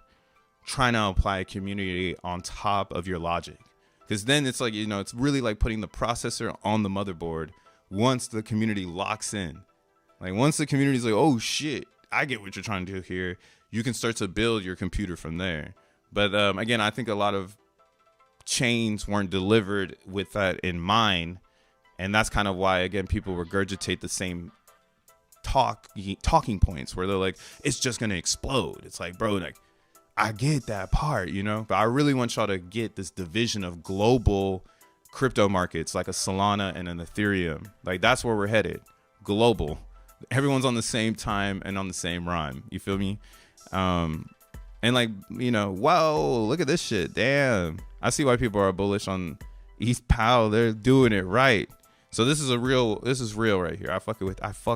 trying to apply a community on top of your logic, because then it's like, it's really like putting the processor on the motherboard once the community locks in. Like, once the community is like, oh shit, I get what you're trying to do here. You can start to build your computer from there. But again, I think a lot of chains weren't delivered with that in mind. And that's kind of why, again, people regurgitate the same talking points where they're like, it's just going to explode. It's like, bro, like, I get that part, you know, but I really want y'all to get this division of global crypto markets, like a Solana and an Ethereum. Like, that's where we're headed. Global. Everyone's on the same time and on the same rhyme. You feel me? And like, you know, whoa, look at this shit. Damn. I see why people are bullish on ETH. They're doing it right. So this is real right here. I fuck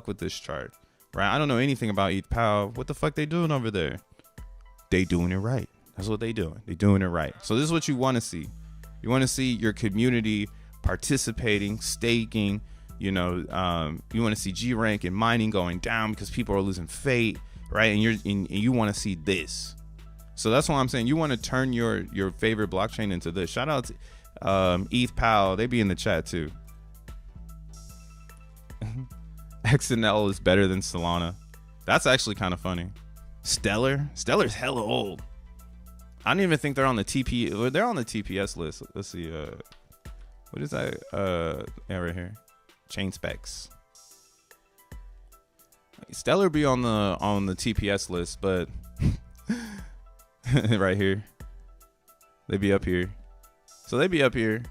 with this chart, right? I don't know anything about ETH. What the fuck they doing over there? They doing it right. That's what they doing. They doing it right. So this is what you want to see. You want to see your community participating, staking. You know, you want to see G rank and mining going down because people are losing faith, right? And you want to see this. So that's why I'm saying you want to turn your favorite blockchain into this. Shout out to ETH. They be in the chat too. XNL is better than Solana. That's actually kind of funny. Stellar's hella old. I don't even think they're on the TP. They're on the TPS list. Let's see. What is that? Yeah, right here. Chain specs. Stellar be on the TPS list, but right here, they be up here. So they be up here,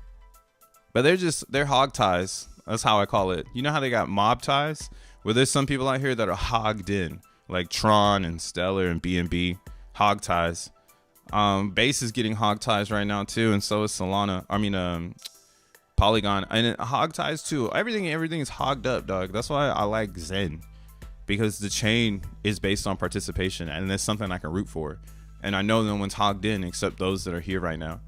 but they're hog ties. That's how I call it. You know how they got mob ties? Where there's some people out here that are hogged in, like Tron and Stellar and BNB, hog ties. Base is getting hog ties right now too, and so is Solana. I mean, Polygon and hog ties too. Everything is hogged up, dog. That's why I like XEN, because the chain is based on participation, and it's something I can root for. And I know no one's hogged in except those that are here right now.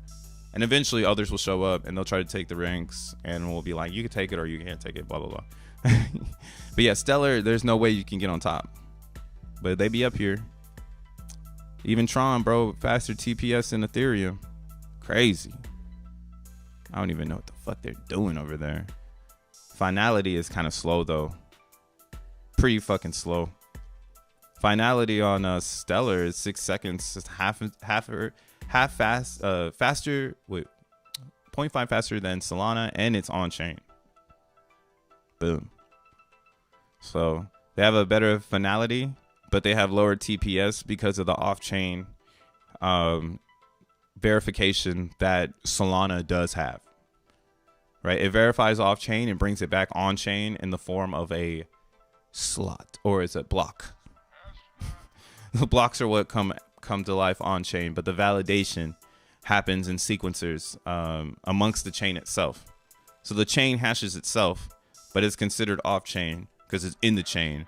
And eventually others will show up and they'll try to take the ranks and we'll be like, you can take it or you can't take it, blah, blah, blah. But yeah, Stellar, there's no way you can get on top. But they be up here. Even Tron, bro, faster TPS than Ethereum. Crazy. I don't even know what the fuck they're doing over there. Finality is kind of slow, though. Pretty fucking slow. Finality on Stellar is 6 seconds. It's half fast, faster, wait, 0.5 faster than Solana, and it's on chain. Boom. So they have a better finality, but they have lower TPS because of the off-chain verification that Solana does have. Right? It verifies off-chain and brings it back on-chain in the form of a slot, or is it block? The blocks are what come to life on chain, but the validation happens in sequencers amongst the chain itself. So the chain hashes itself, but it's considered off chain because it's in the chain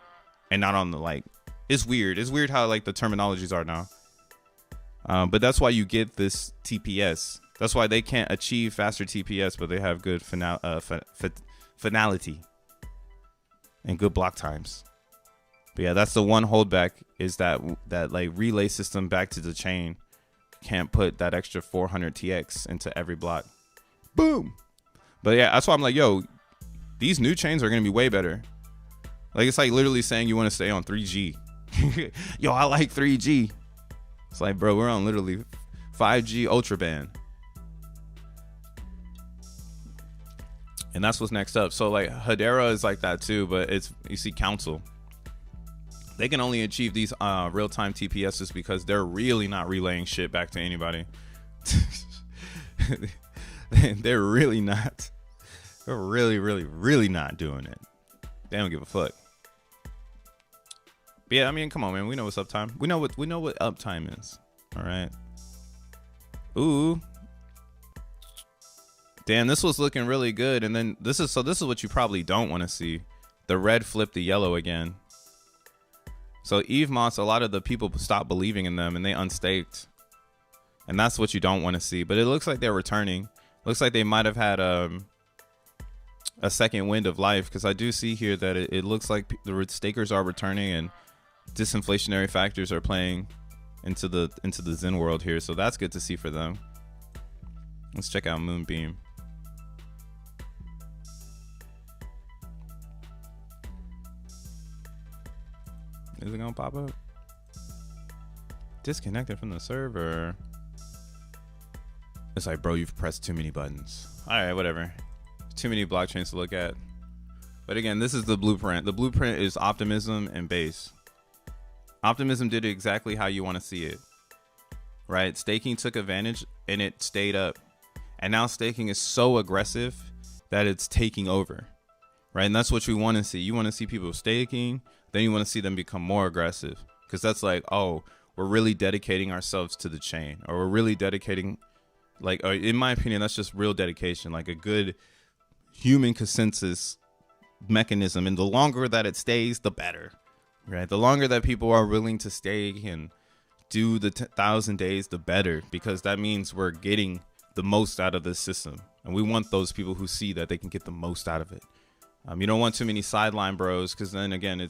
and not on the, like, it's weird. It's weird how like the terminologies are now. But that's why you get this TPS. That's why they can't achieve faster TPS, but they have good finality and good block times. But yeah, that's the one holdback, is that like relay system back to the chain can't put that extra 400 TX into every block. Boom. But yeah, that's why I'm like, yo, these new chains are going to be way better. Like, it's like literally saying you want to stay on 3G. Yo, I like 3G. It's like, bro, we're on literally 5G ultra band. And that's what's next up. So like Hedera is like that too, but you see Council. They can only achieve these real-time TPSs because they're really not relaying shit back to anybody. They're really not. They're really not doing it. They don't give a fuck. But yeah, I mean, come on, man. We know what's uptime. We know what uptime is. All right. Ooh. Damn, this was looking really good. And then this is what you probably don't want to see. The red flipped the yellow again. So ETH, a lot of the people stopped believing in them and they unstaked. And that's what you don't want to see. But it looks like they're returning. Looks like they might have had a second wind of life, because I do see here that it looks like the stakers are returning and disinflationary factors are playing into the Zen world here. So that's good to see for them. Let's check out Moonbeam. Is it gonna pop up? Disconnected from the server. It's like, bro, you've pressed too many buttons. All right, whatever. Too many blockchains to look at. But again, this is the blueprint. The blueprint is optimism and base. Optimism did it exactly how you want to see it, right? Staking took advantage and it stayed up. And now staking is so aggressive that it's taking over, right? And that's what you want to see. You want to see people staking, then you want to see them become more aggressive, because that's like, oh, we're really dedicating ourselves to the chain, or we're really dedicating, like, in my opinion, that's just real dedication, like a good human consensus mechanism. And the longer that it stays, the better, right? The longer that people are willing to stake and do the 1,000 days, the better, because that means we're getting the most out of this system. And we want those people who see that they can get the most out of it. You don't want too many sideline bros, because then again,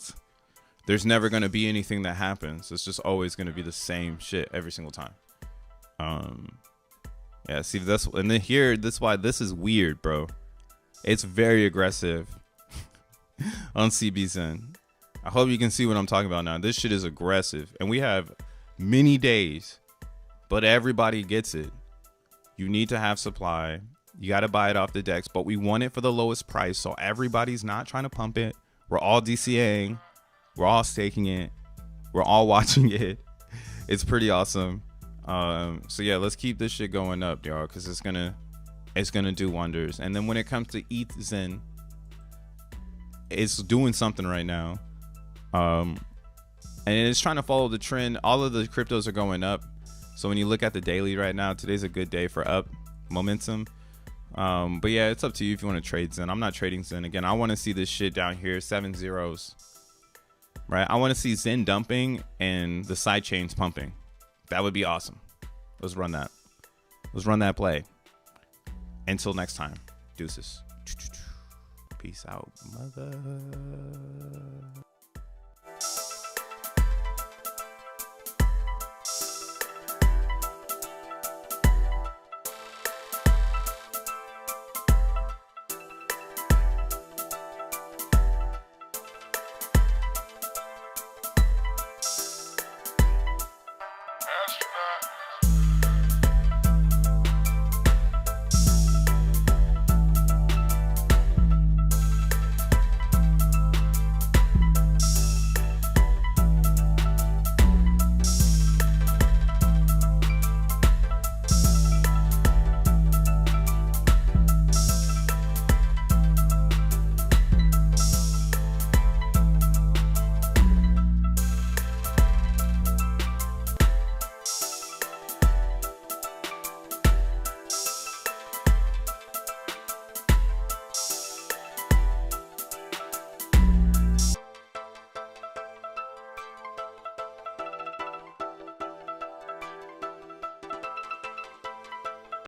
there's never going to be anything that happens. It's just always going to be the same shit every single time. Yeah, see, that's, and then here, that's why this is weird, bro. It's very aggressive on CBZN. I hope you can see what I'm talking about now. This shit is aggressive, and we have many days, but everybody gets it. You need to have supply. You got to buy it off the decks, but we want it for the lowest price. So everybody's not trying to pump it. We're all DCAing. We're all staking it. We're all watching it. It's pretty awesome. So yeah, let's keep this shit going up, y'all, because it's gonna do wonders. And then when it comes to XEN, it's doing something right now. And it's trying to follow the trend. All of the cryptos are going up. So when you look at the daily right now, today's a good day for up momentum. But yeah, it's up to you if you want to trade Zen. I'm not trading Zen. Again, I want to see this shit down here, 7 zeros, right? I want to see Zen dumping and the side chains pumping. That would be awesome. Let's run that. Let's run that play. Until next time, deuces. Peace out, mother.